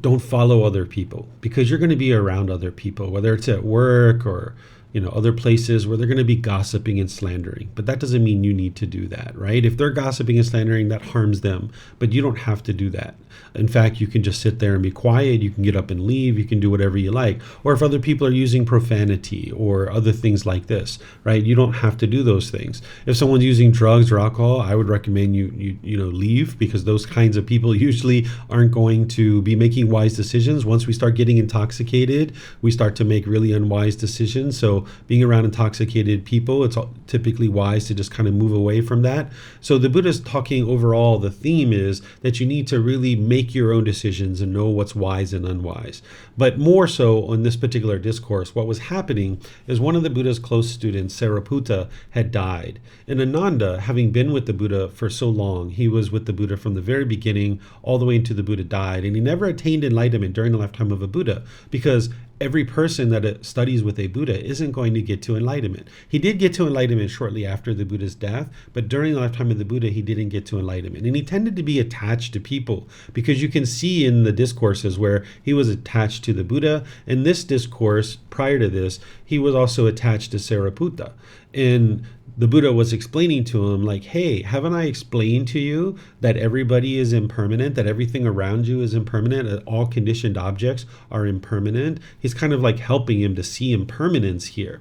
don't follow other people, because you're going to be around other people, whether it's at work or other places where they're going to be gossiping and slandering. But that doesn't mean you need to do that, right? If they're gossiping and slandering, that harms them, but you don't have to do that. In fact, you can just sit there and be quiet. You can get up and leave. You can do whatever you like. Or if other people are using profanity or other things like this, right? You don't have to do those things. If someone's using drugs or alcohol, I would recommend you leave, because those kinds of people usually aren't going to be making wise decisions. Once we start getting intoxicated, we start to make really unwise decisions. So being around intoxicated people, it's typically wise to just kind of move away from that. So the Buddha's talking overall, the theme is that you need to really make your own decisions and know what's wise and unwise. But more so on this particular discourse, what was happening is one of the Buddha's close students, Sariputta, had died. And Ananda, having been with the Buddha for so long, he was with the Buddha from the very beginning all the way until the Buddha died, and he never attained enlightenment during the lifetime of a Buddha, because every person that studies with a Buddha isn't going to get to enlightenment. He did get to enlightenment shortly after the Buddha's death, but during the lifetime of the Buddha, he didn't get to enlightenment. And he tended to be attached to people, because you can see in the discourses where he was attached to the Buddha. In this discourse, prior to this, he was also attached to Sariputta. And the Buddha was explaining to him, like, hey, haven't I explained to you that everybody is impermanent, that everything around you is impermanent, that all conditioned objects are impermanent? He's kind of like helping him to see impermanence here.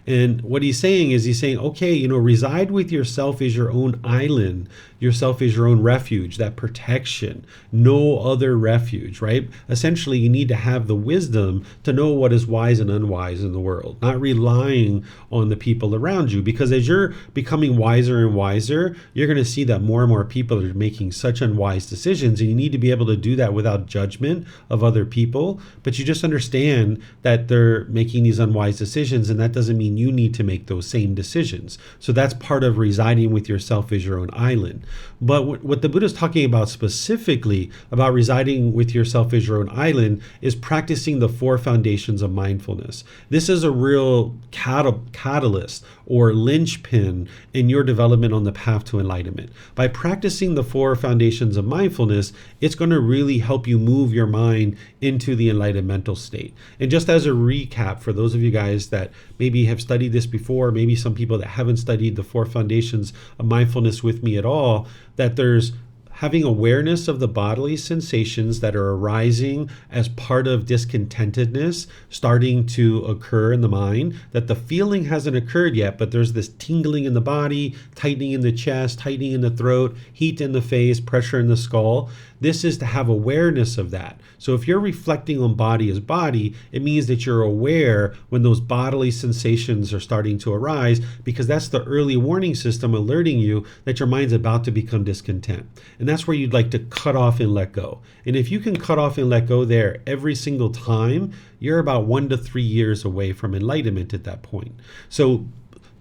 And what he's saying is, okay, reside with yourself is your own island. Yourself is your own refuge, that protection, no other refuge, right? Essentially, you need to have the wisdom to know what is wise and unwise in the world, not relying on the people around you. Because as you're becoming wiser and wiser, you're going to see that more and more people are making such unwise decisions, and you need to be able to do that without judgment of other people. But you just understand that they're making these unwise decisions, and that doesn't mean you need to make those same decisions. So that's part of residing with yourself as your own island. But what the Buddha is talking about specifically about residing with yourself as your own island is practicing the 4 foundations of mindfulness. This is a real catalyst or linchpin in your development on the path to enlightenment. By practicing the 4 foundations of mindfulness, it's going to really help you move your mind into the enlightened mental state. And just as a recap, for those of you guys that maybe have studied this before, maybe some people that haven't studied the 4 foundations of mindfulness with me at all, that there's having awareness of the bodily sensations that are arising as part of discontentedness starting to occur in the mind, that the feeling hasn't occurred yet, but there's this tingling in the body, tightening in the chest, tightening in the throat, heat in the face, pressure in the skull. This is to have awareness of that. So if you're reflecting on body as body, it means that you're aware when those bodily sensations are starting to arise, because that's the early warning system alerting you that your mind's about to become discontent. And that's where you'd like to cut off and let go. And if you can cut off and let go there every single time, you're about 1 to 3 years away from enlightenment at that point. So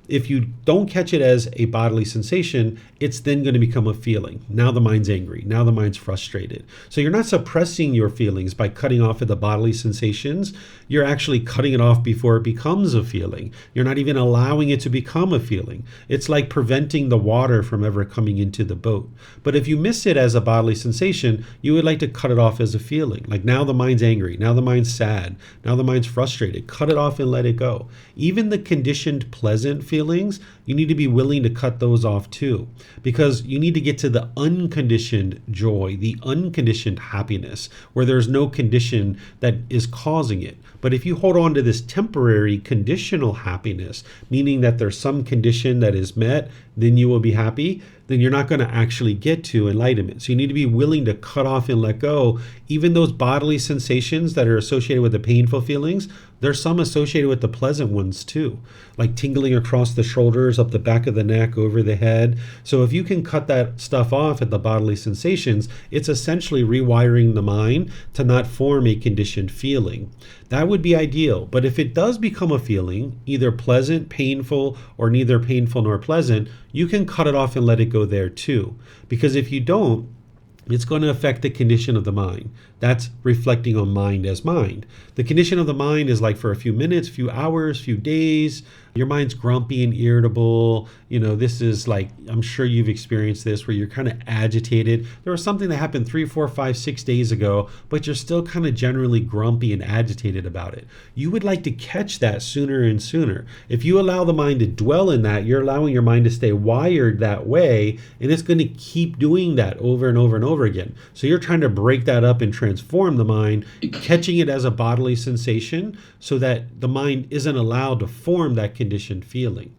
if you don't catch it as a bodily sensation, it's then going to become a feeling. Now the mind's angry. Now the mind's frustrated. So you're not suppressing your feelings by cutting off at the bodily sensations. You're actually cutting it off before it becomes a feeling. You're not even allowing it to become a feeling. It's like preventing the water from ever coming into the boat. But if you miss it as a bodily sensation, you would like to cut it off as a feeling. Like, now the mind's angry. Now the mind's sad. Now the mind's frustrated. Cut it off and let it go. Even the conditioned pleasant feelings, you need to be willing to cut those off too, because you need to get to the unconditioned joy, the unconditioned happiness, where there's no condition that is causing it. But if you hold on to this temporary conditional happiness, meaning that there's some condition that is met, then you will be happy, then you're not going to actually get to enlightenment. So you need to be willing to cut off and let go. Even those bodily sensations that are associated with the painful feelings, there's some associated with the pleasant ones too, like tingling across the shoulders, up the back of the neck, over the head. So if you can cut that stuff off at the bodily sensations, it's essentially rewiring the mind to not form a conditioned feeling. That would be ideal. But if it does become a feeling, either pleasant, painful, or neither painful nor pleasant, you can cut it off and let it go there too. Because if you don't, it's going to affect the condition of the mind. That's reflecting on mind as mind. The condition of the mind is like for a few minutes, few hours, few days. Your mind's grumpy and irritable. This is like, I'm sure you've experienced this where you're kind of agitated. There was something that happened 3, 4, 5, 6 days ago, but you're still kind of generally grumpy and agitated about it. You would like to catch that sooner and sooner. If you allow the mind to dwell in that, you're allowing your mind to stay wired that way, and it's going to keep doing that over and over and over again. So you're trying to break that up and transform the mind, catching it as a bodily sensation so that the mind isn't allowed to form that conditioned feeling.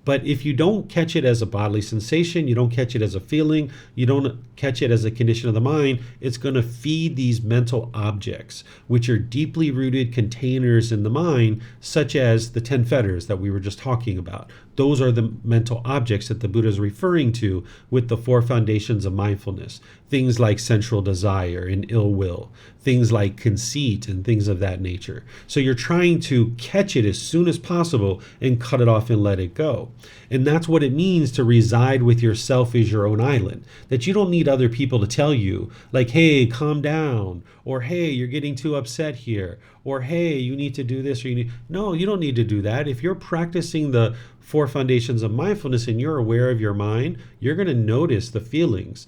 But if you don't catch it as a bodily sensation, you don't catch it as a feeling, you don't catch it as a condition of the mind, it's going to feed these mental objects, which are deeply rooted containers in the mind, such as the 10 fetters that we were just talking about. Those are the mental objects that the Buddha is referring to with the 4 foundations of mindfulness. Things like sensual desire and ill will, things like conceit and things of that nature. So you're trying to catch it as soon as possible and cut it off and let it go. And that's what it means to reside with yourself as your own island. That you don't need other people to tell you, like, hey, calm down, or hey, you're getting too upset here, or hey, you need to do this, or no, you don't need to do that. If you're practicing the 4 foundations of mindfulness and you're aware of your mind, you're going to notice the feelings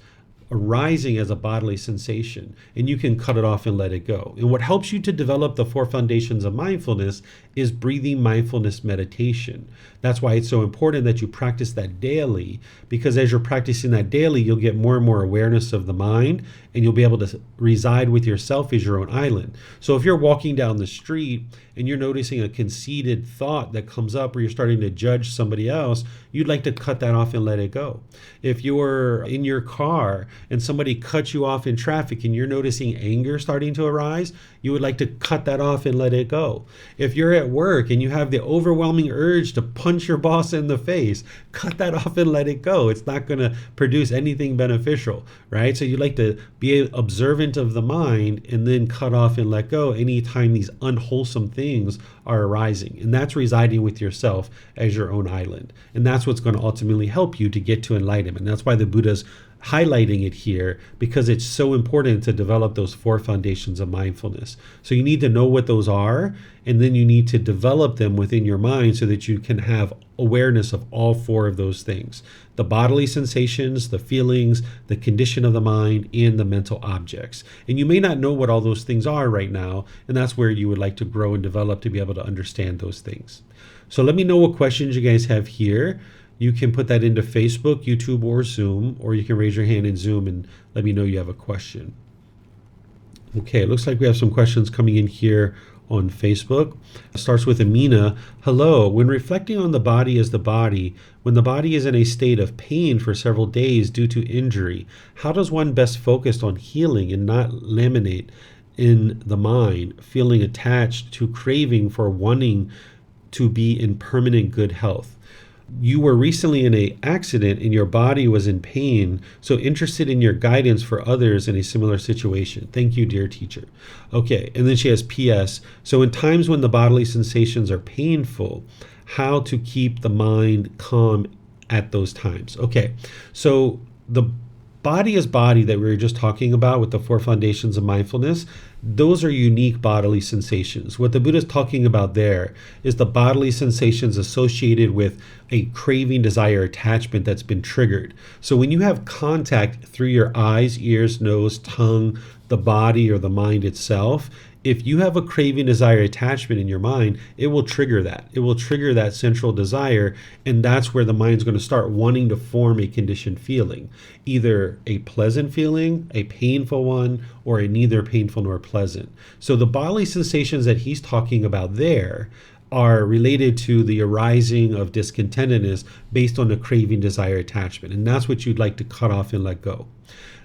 arising as a bodily sensation, and you can cut it off and let it go. And what helps you to develop the 4 foundations of mindfulness is breathing mindfulness meditation. That's why it's so important that you practice that daily, because as you're practicing that daily, you'll get more and more awareness of the mind, and you'll be able to reside with yourself as your own island. So if you're walking down the street and you're noticing a conceited thought that comes up where you're starting to judge somebody else, you'd like to cut that off and let it go. If you're in your car and somebody cuts you off in traffic and you're noticing anger starting to arise, you would like to cut that off and let it go. If you're at work and you have the overwhelming urge to punch your boss in the face, cut that off and let it go. It's not going to produce anything beneficial, right? So you like to be observant of the mind and then cut off and let go anytime these unwholesome things are arising. And that's residing with yourself as your own island. And that's what's going to ultimately help you to get to enlightenment. That's why the Buddha's highlighting it here, because it's so important to develop those 4 foundations of mindfulness. So you need to know what those are, and then you need to develop them within your mind so that you can have awareness of all 4 of those things: the bodily sensations, the feelings, the condition of the mind, and the mental objects. And you may not know what all those things are right now, and that's where you would like to grow and develop to be able to understand those things. So let me know what questions you guys have here. You can put that into Facebook, YouTube, or Zoom, or you can raise your hand in Zoom and let me know you have a question. Okay, it looks like we have some questions coming in here on Facebook. It starts with Amina. Hello, when reflecting on the body as the body, when the body is in a state of pain for several days due to injury, how does one best focus on healing and not laminate in the mind, feeling attached to craving for wanting to be in permanent good health? You were recently in an accident and your body was in pain, so interested in your guidance for others in a similar situation. Thank you, dear teacher. Okay, and then she has PS. So in times when the bodily sensations are painful, how to keep the mind calm at those times. Okay, so the body is body that we were just talking about with the 4 foundations of mindfulness. Those are unique bodily sensations. What the Buddha is talking about there is the bodily sensations associated with a craving, desire, attachment that's been triggered. So when you have contact through your eyes, ears, nose, tongue, the body, or the mind itself, if you have a craving, desire, attachment in your mind, it will trigger that. It will trigger that central desire, and that's where the mind's going to start wanting to form a conditioned feeling, either a pleasant feeling, a painful one, or a neither painful nor pleasant. So the bodily sensations that he's talking about there are related to the arising of discontentedness based on the craving, desire, attachment, and that's what you'd like to cut off and let go.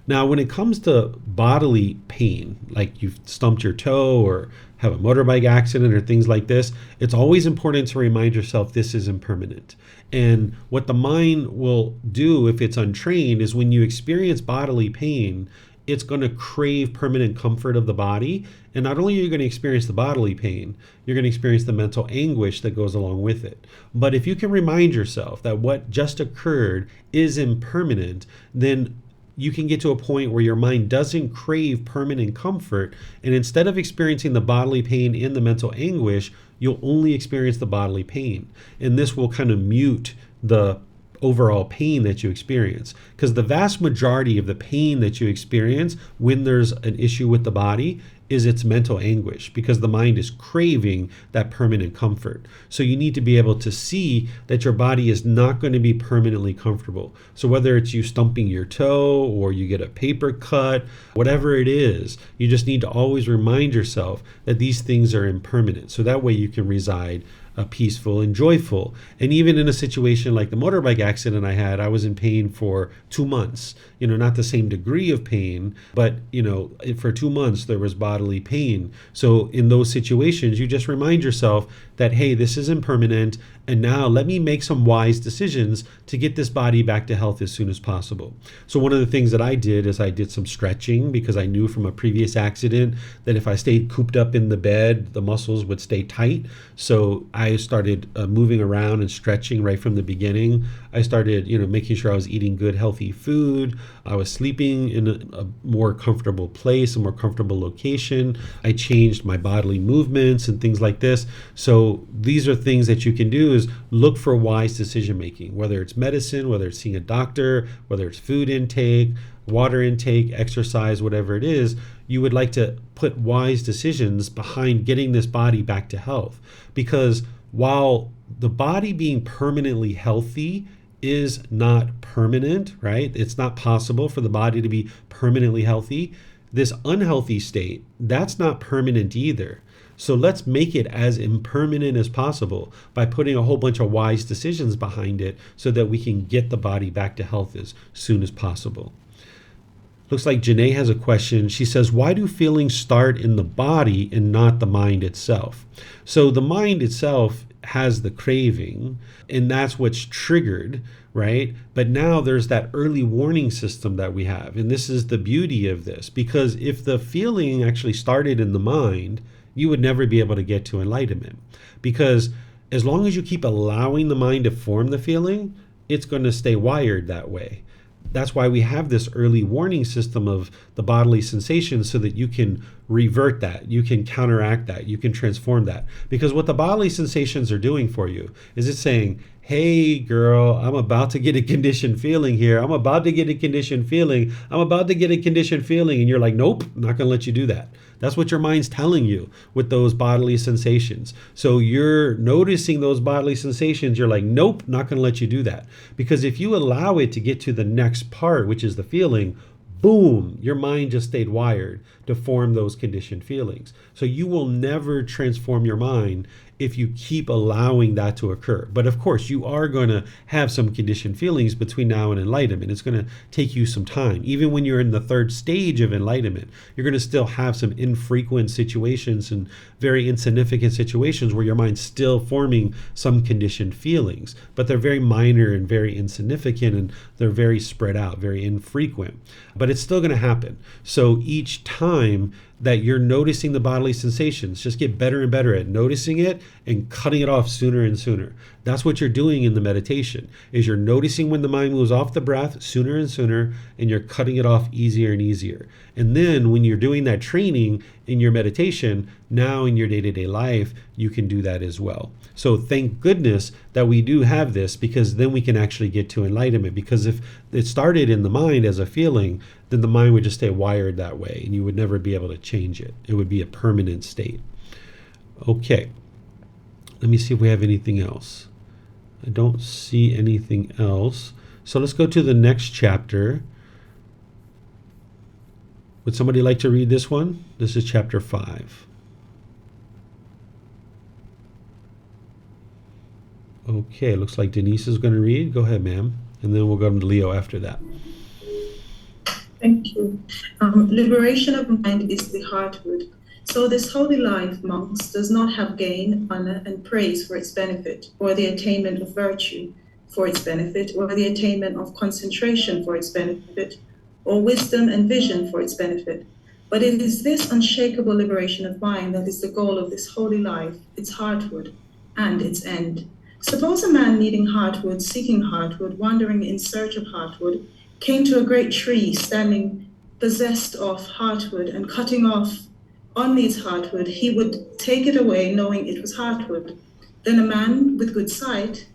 Now, when it comes to bodily pain, like you've stumped your toe or have a motorbike accident or things like this, it's always important to remind yourself this is impermanent. And what the mind will do if it's untrained is when you experience bodily pain, it's going to crave permanent comfort of the body. And not only are you going to experience the bodily pain, you're going to experience the mental anguish that goes along with it. But if you can remind yourself that what just occurred is impermanent, then you can get to a point where your mind doesn't crave permanent comfort, and instead of experiencing the bodily pain and the mental anguish, you'll only experience the bodily pain. And this will kind of mute the overall pain that you experience, because the vast majority of the pain that you experience when there's an issue with the body is its mental anguish, because the mind is craving that permanent comfort. So you need to be able to see that your body is not going to be permanently comfortable. So whether it's you stumping your toe or you get a paper cut, whatever it is, you just need to always remind yourself that these things are impermanent. So that way you can reside peaceful and joyful. And even in a situation like the motorbike accident I had, I was in pain for 2 months. Not the same degree of pain, but for 2 months there was bodily pain. So in those situations, you just remind yourself that, hey, this is impermanent, and now let me make some wise decisions to get this body back to health as soon as possible. So one of the things that I did is I did some stretching, because I knew from a previous accident that if I stayed cooped up in the bed, the muscles would stay tight. So I started moving around and stretching right from the beginning. I started, making sure I was eating good, healthy food. I was sleeping in a more comfortable place, a more comfortable location. I changed my bodily movements and things like this. So these are things that you can do, is look for wise decision making, whether it's medicine, whether it's seeing a doctor, whether it's food intake, water intake, exercise, whatever it is. You would like to put wise decisions behind getting this body back to health, because while the body being permanently healthy is not permanent, right? It's not possible for the body to be permanently healthy. This unhealthy state, that's not permanent either. So let's make it as impermanent as possible by putting a whole bunch of wise decisions behind it, so that we can get the body back to health as soon as possible. Looks like Janae has a question. She says, why do feelings start in the body and not the mind itself? So the mind itself has the craving, and that's what's triggered, right? But now there's that early warning system that we have. And this is the beauty of this, because if the feeling actually started in the mind, you would never be able to get to enlightenment. Because as long as you keep allowing the mind to form the feeling, it's going to stay wired that way. That's why we have this early warning system of the bodily sensations, so that you can revert that, you can counteract that, you can transform that. Because what the bodily sensations are doing for you is it's saying, hey girl, I'm about to get a conditioned feeling here. I'm about to get a conditioned feeling. I'm about to get a conditioned feeling. And you're like, nope, I'm not going to let you do that. That's what your mind's telling you with those bodily sensations. So you're noticing those bodily sensations. You're like, nope, not going to let you do that. Because if you allow it to get to the next part, which is the feeling, boom, your mind just stayed wired to form those conditioned feelings. So you will never transform your mind if you keep allowing that to occur. But of course, you are going to have some conditioned feelings between now and enlightenment. It's going to take you some time. Even when you're in the third stage of enlightenment, you're going to still have some infrequent situations and very insignificant situations where your mind's still forming some conditioned feelings. But they're very minor and very insignificant, and they're very spread out, very infrequent. But it's still going to happen. So each time that you're noticing the bodily sensations, just get better and better at noticing it and cutting it off sooner and sooner. That's what you're doing in the meditation, is you're noticing when the mind moves off the breath sooner and sooner, and you're cutting it off easier and easier. And then when you're doing that training in your meditation, now in your day-to-day life, you can do that as well. So thank goodness that we do have this, because then we can actually get to enlightenment. Because if it started in the mind as a feeling, then the mind would just stay wired that way, and you would never be able to change it. It would be a permanent state. Okay, let me see if we have anything else. I don't see anything else. So let's go to the next chapter. Would somebody like to read this one? This is chapter 5. Okay, looks like Denise is going to read. Go ahead, ma'am. And then we'll go to Leo after that. Thank you. Liberation of mind is the heartwood. So this holy life, monks, does not have gain, honor, and praise for its benefit, or the attainment of virtue for its benefit, or the attainment of concentration for its benefit, or wisdom and vision for its benefit. But it is this unshakable liberation of mind that is the goal of this holy life, its heartwood, and its end. Suppose a man needing heartwood, seeking heartwood, wandering in search of heartwood, came to a great tree standing possessed of heartwood, and cutting off only its heartwood, he would take it away, knowing it was heartwood. Then a man with good sight,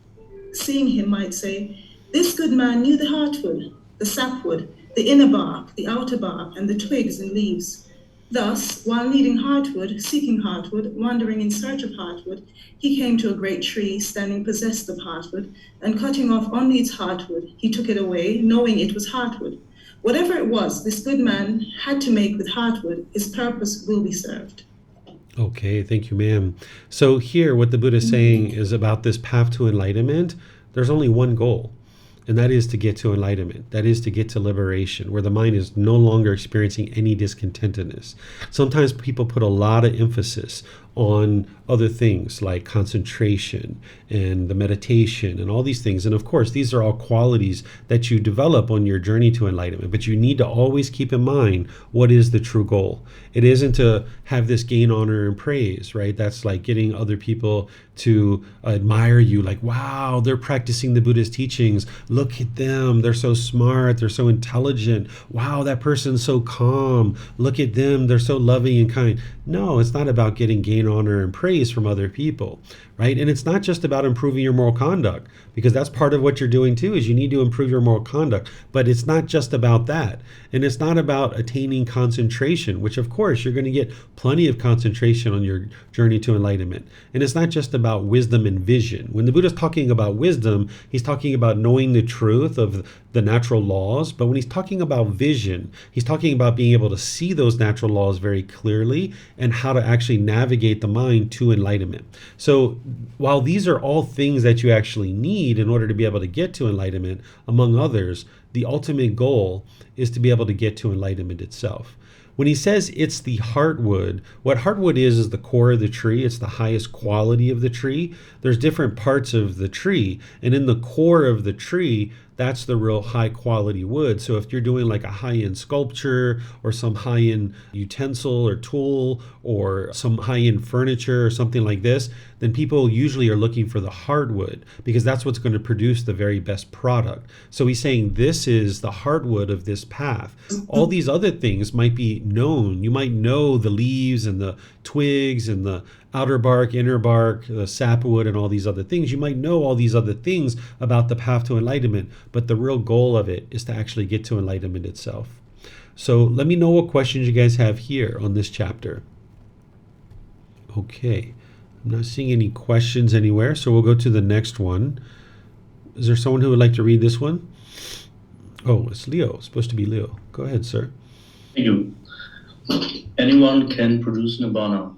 seeing him, might say, "This good man knew the heartwood, the sapwood, the inner bark, the outer bark, and the twigs and leaves." Thus, while needing heartwood, seeking heartwood, wandering in search of heartwood, he came to a great tree standing possessed of heartwood, and cutting off only its heartwood, he took it away, knowing it was heartwood. Whatever it was this good man had to make with heartwood, his purpose will be served. Okay, thank you, ma'am. So here, what the Buddha is saying is about this path to enlightenment. There's only one goal, and that is to get to enlightenment. That is to get to liberation, where the mind is no longer experiencing any discontentedness. Sometimes people put a lot of emphasis on other things like concentration and the meditation and all these things. And of course, these are all qualities that you develop on your journey to enlightenment, but you need to always keep in mind what is the true goal. It isn't to have this gain honor and praise, right? That's like getting other people to admire you, like, wow, they're practicing the Buddha's teachings. Look at them. They're so smart. They're so intelligent. Wow, that person's so calm. Look at them. They're so loving and kind. No, it's not about getting gain honor and praise from other people, right? And it's not just about improving your moral conduct, because that's part of what you're doing too, is you need to improve your moral conduct. But it's not just about that. And it's not about attaining concentration, which of course you're going to get plenty of concentration on your journey to enlightenment. And it's not just about wisdom and vision. When the Buddha's talking about wisdom, he's talking about knowing the truth of the natural laws. But when he's talking about vision, he's talking about being able to see those natural laws very clearly and how to actually navigate the mind to enlightenment. So while these are all things that you actually need in order to be able to get to enlightenment, among others, the ultimate goal is to be able to get to enlightenment itself. When he says it's the heartwood, what heartwood is the core of the tree. It's the highest quality of the tree. There's different parts of the tree, and in the core of the tree, that's the real high quality wood. So if you're doing like a high-end sculpture or some high-end utensil or tool or some high-end furniture or something like this, then people usually are looking for the hardwood, because that's what's going to produce the very best product. So he's saying this is the hardwood of this path. All these other things might be known. You might know the leaves and the twigs and the outer bark, inner bark, the sapwood, and all these other things. You might know all these other things about the path to enlightenment, but the real goal of it is to actually get to enlightenment itself. So let me know what questions you guys have here on this chapter. Okay, I'm not seeing any questions anywhere, so we'll go to the next one. Is there someone who would like to read this one? Oh, it's Leo. It's supposed to be Leo. Go ahead, sir. Thank you. Anyone can produce nibbana.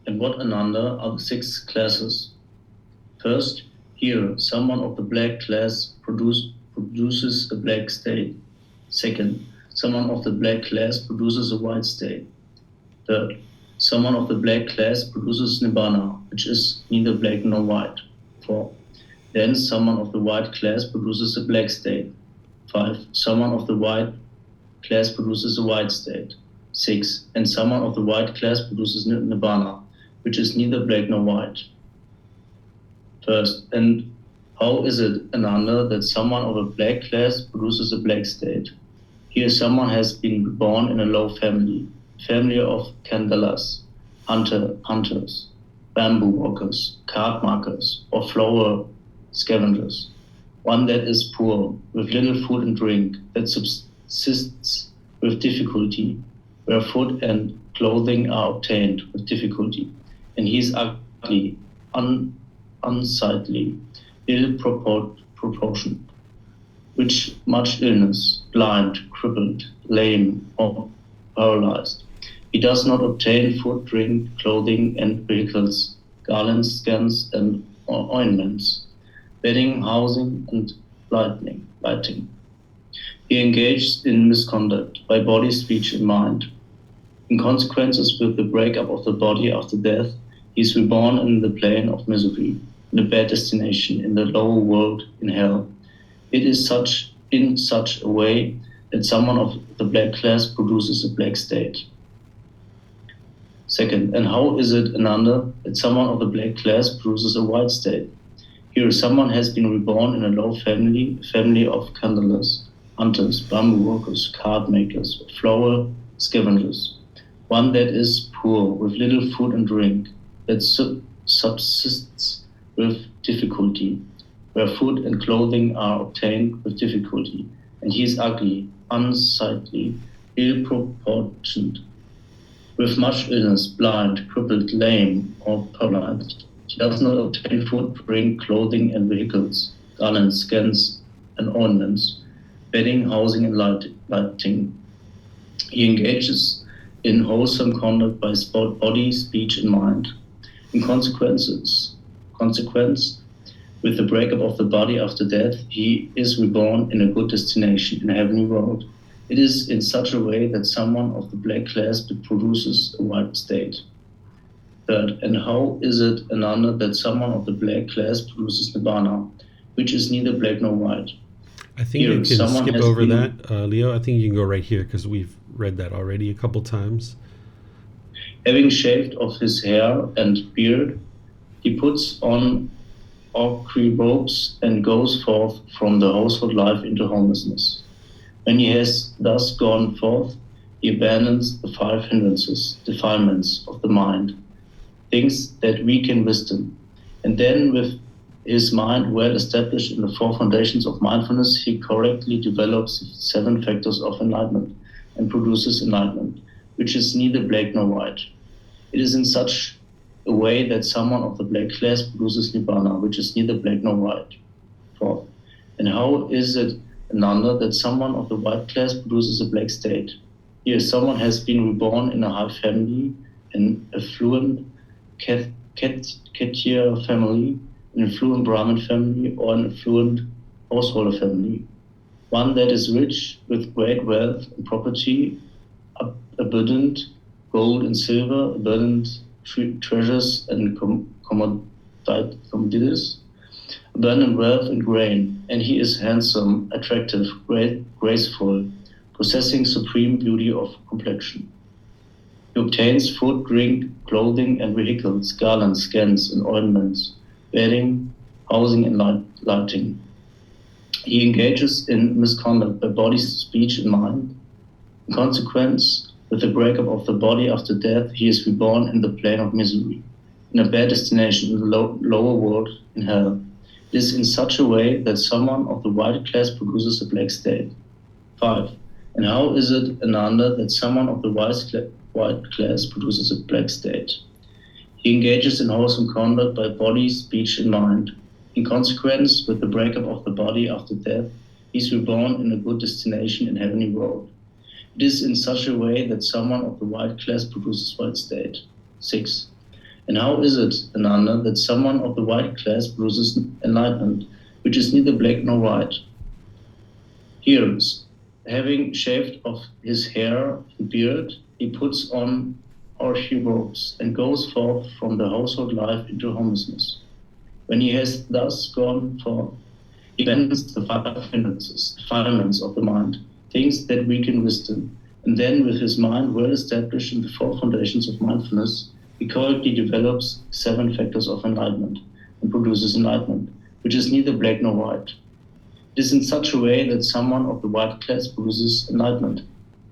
And what Ananda are the 6 classes? First, here, someone of the black class produces a black state. Second, someone of the black class produces a white state. Third, someone of the black class produces nibbana, which is neither black nor white. 4. Then someone of the white class produces a black state. 5. Someone of the white class produces a white state. 6. And someone of the white class produces nibbana, which is neither black nor white. First, and how is it, Ananda, that someone of a black class produces a black state? Here someone has been born in a low family of kandalas, hunters, bamboo workers, cart markers, or flower scavengers. One that is poor, with little food and drink, that subsists with difficulty, where food and clothing are obtained with difficulty. And he is ugly, unsightly, ill-proportioned, with much illness, blind, crippled, lame, or paralyzed. He does not obtain food, drink, clothing, and vehicles, garlands, skins, and ointments, bedding, housing, and lighting. He engaged in misconduct by body, speech, and mind. In consequences with the breakup of the body after death, he is reborn in the plane of misery, in a bad destination, in the lower world, in hell. It is in such a way that someone of the black class produces a black state. Second, and how is it, Ananda, that someone of the black class produces a white state? Here, someone has been reborn in a low family of kandalas, hunters, bamboo workers, cart makers, flower scavengers. One that is poor, with little food and drink, that subsists with difficulty, where food and clothing are obtained with difficulty, and he is ugly, unsightly, ill-proportioned, with much illness, blind, crippled, lame, or paralyzed. He does not obtain food, drink, clothing, and vehicles, garlands, skins, and ornaments, bedding, housing, and lighting. He engages in wholesome conduct by his body, speech, and mind. In consequence, with the breakup of the body after death, he is reborn in a good destination, in a heavenly world. It is in such a way that someone of the black class produces a white state. Third, and how is it, Ananda, that someone of the black class produces Nibbana, which is neither black nor white? I think you can skip over that, Leo. I think you can go right here because we've read that already a couple times. Having shaved off his hair and beard, he puts on ochre robes and goes forth from the household life into homelessness. When he has thus gone forth, he abandons the 5 hindrances, defilements of the mind, things that weaken wisdom. And then with his mind well established in the 4 foundations of mindfulness, he correctly develops the 7 factors of enlightenment and produces enlightenment, which is neither black nor white. It is in such a way that someone of the black class produces Nibbana, which is neither black nor white. 4. And how is it, Ananda, that someone of the white class produces a black state? Here, someone has been reborn in a high family, an affluent Kshatriya family, an affluent Brahmin family, or an affluent householder family. One that is rich with great wealth and property, abundant gold and silver, abundant treasures and commodities, abundant wealth and grain, and he is handsome, attractive, graceful, possessing supreme beauty of complexion. He obtains food, drink, clothing, and vehicles, garlands, skins, and ornaments, bedding, housing, and lighting. He engages in misconduct by body, speech, and mind. In consequence, with the breakup of the body after death, he is reborn in the plane of misery, in a bad destination in the lower world, in hell. It is in such a way that someone of the white class produces a black state. 5. And how is it, Ananda, that someone of the white class produces a black state? He engages in wholesome conduct by body, speech, and mind. In consequence, with the breakup of the body after death, he is reborn in a good destination in heavenly world. It is in such a way that someone of the white class produces white state. 6. And how is it, Ananda, that someone of the white class produces enlightenment, which is neither black nor white? Here, having shaved off his hair and beard, he puts on ochre robes and goes forth from the household life into homelessness. When he has thus gone forth, he abandons the 5 hindrances, defilements of the mind, things that weaken wisdom, and then with his mind well established in the 4 foundations of mindfulness, he correctly develops 7 factors of enlightenment and produces enlightenment, which is neither black nor white. It is in such a way that someone of the white class produces enlightenment,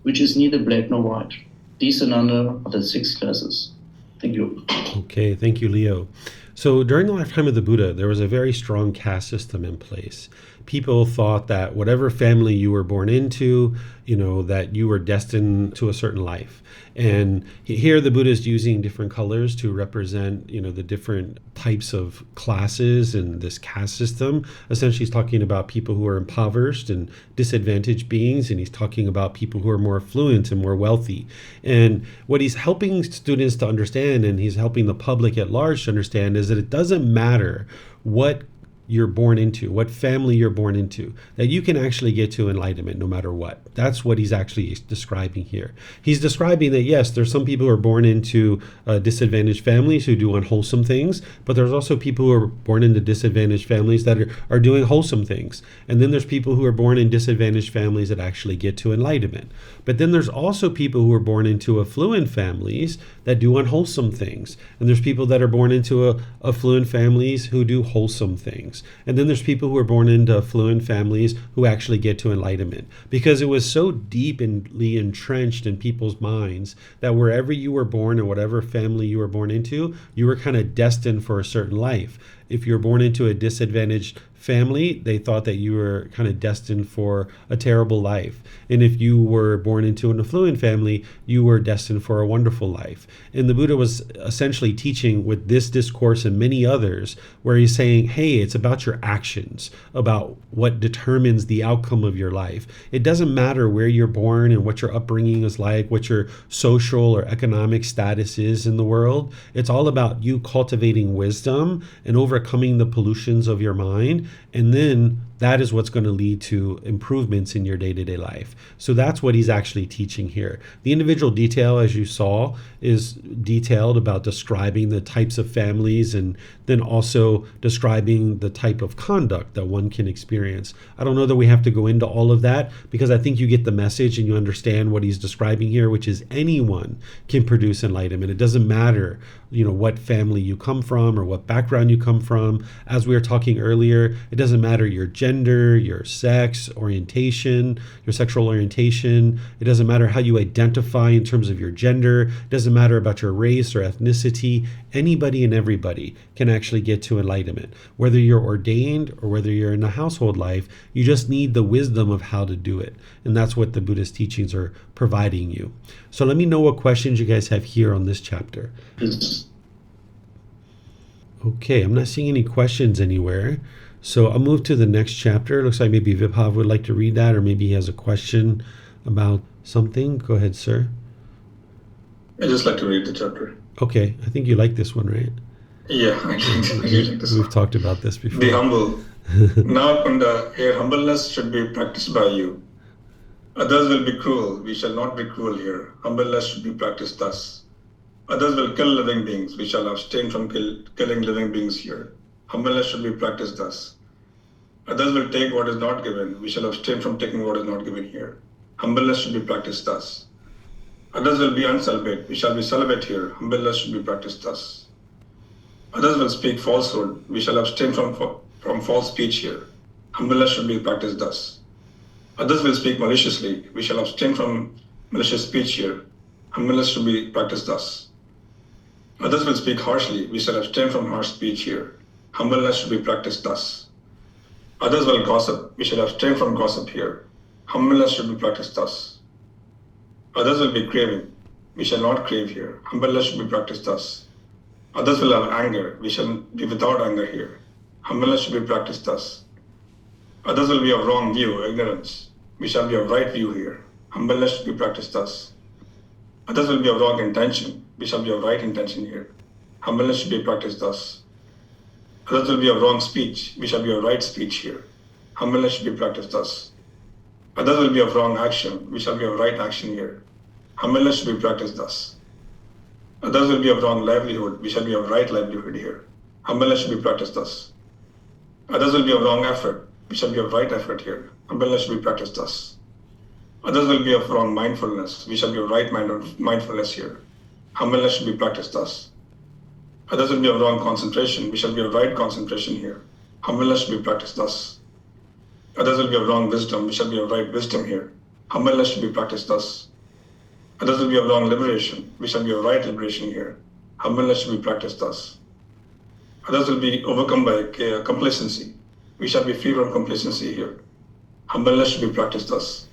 which is neither black nor white. These are the 6 classes. Thank you. Okay, thank you, Leo. So during the lifetime of the Buddha, there was a very strong caste system in place. People thought that whatever family you were born into, that you were destined to a certain life. And here the Buddha is using different colors to represent, the different types of classes in this caste system. Essentially, he's talking about people who are impoverished and disadvantaged beings, and he's talking about people who are more affluent and more wealthy. And what he's helping students to understand, and he's helping the public at large to understand, is that it doesn't matter what you're born into, what family you're born into, that you can actually get to enlightenment no matter what. That's what he's actually describing here. He's describing that, yes, there's some people who are born into disadvantaged families who do unwholesome things, but there's also people who are born into disadvantaged families that are doing wholesome things. And then there's people who are born in disadvantaged families that actually get to enlightenment. But then there's also people who are born into affluent families that do unwholesome things. And there's people that are born into affluent families who do wholesome things. monks. And then there's people who are born into affluent families who actually get to enlightenment, because it was so deeply entrenched in people's minds that wherever you were born and whatever family you were born into, you were kind of destined for a certain life. If you're born into a disadvantaged family, they thought that you were kind of destined for a terrible life. And if you were born into an affluent family, you were destined for a wonderful life. And the Buddha was essentially teaching with this discourse and many others, where he's saying, hey, it's about your actions, about what determines the outcome of your life. It doesn't matter where you're born and what your upbringing is like, what your social or economic status is in the world. It's all about you cultivating wisdom and overcoming the pollutions of your mind. And then that is what's going to lead to improvements in your day-to-day life. So that's what he's actually teaching here. The individual detail, as you saw, is detailed about describing the types of families and then also describing the type of conduct that one can experience. I don't know that we have to go into all of that, because I think you get the message and you understand what he's describing here, which is anyone can produce enlightenment. It doesn't matter, what family you come from or what background you come from. As we were talking earlier, it doesn't matter your gender, your sex, orientation, your sexual orientation. It doesn't matter how you identify in terms of your gender. It doesn't matter about your race or ethnicity. Anybody and everybody can actually get to enlightenment. Whether you're ordained or whether you're in a household life, you just need the wisdom of how to do it. And that's what the Buddhist teachings are providing you. So let me know what questions you guys have here on this chapter. Okay, I'm not seeing any questions anywhere. So I'll move to the next chapter. It looks like maybe Vibhav would like to read that, or maybe he has a question about something. Go ahead, sir. I just like to read the chapter. Okay, I think you like this one, right? Yeah, I really like this We've one. talked about this before. Be humble. Now, Kunda, here humbleness should be practiced by you. Others will be cruel. We shall not be cruel here. Humbleness should be practiced thus. Others will kill living beings. We shall abstain from killing living beings here. Humbleness should be practiced thus. Others will take what is not given. We shall abstain from taking what is not given here. Humbleness should be practiced thus. Others will be uncelibate. We shall be celibate here. Humbleness should be practiced thus. Others will speak falsehood. We shall abstain from false speech here. Humbleness should be practiced thus. Others will speak maliciously. We shall abstain from malicious speech here. Humbleness should be practiced thus. Others will speak harshly. We shall abstain from harsh speech here. Humbleness should be practiced thus. Others will gossip. We shall abstain from gossip here. Humbleness should be practiced thus. Others will be craving. We shall not crave here. Humbleness should be practiced thus. Others will have anger. We shall be without anger here. Humbleness should be practiced thus. Others will be of wrong view, ignorance. We shall be of right view here. Humbleness should be practiced thus. Others will be of wrong intention. We shall be of right intention here. Humbleness should be practiced thus. Others will be of wrong speech. We shall be of right speech here. Humbleness should be practiced thus. Others will be of wrong action. We shall be of right action here. Humbleness should be practiced thus. Others will be of wrong livelihood. We shall be of right livelihood here. Humbleness should be practiced thus. Others will be of wrong effort. We shall be of right effort here. Humbleness should be practiced thus. Others will be of wrong mindfulness. We shall be of right mindfulness here. Humbleness should be practiced thus. Others will be of wrong concentration. We shall be of right concentration here. Humbleness should be practiced thus. Others will be of wrong wisdom. We shall be of right wisdom here. Humbleness should be practiced thus. Others will be of wrong liberation. We shall be of right liberation here. Humbleness should be practiced thus. Others will be overcome by complacency. We shall be free from complacency here. Humbleness should be practiced thus.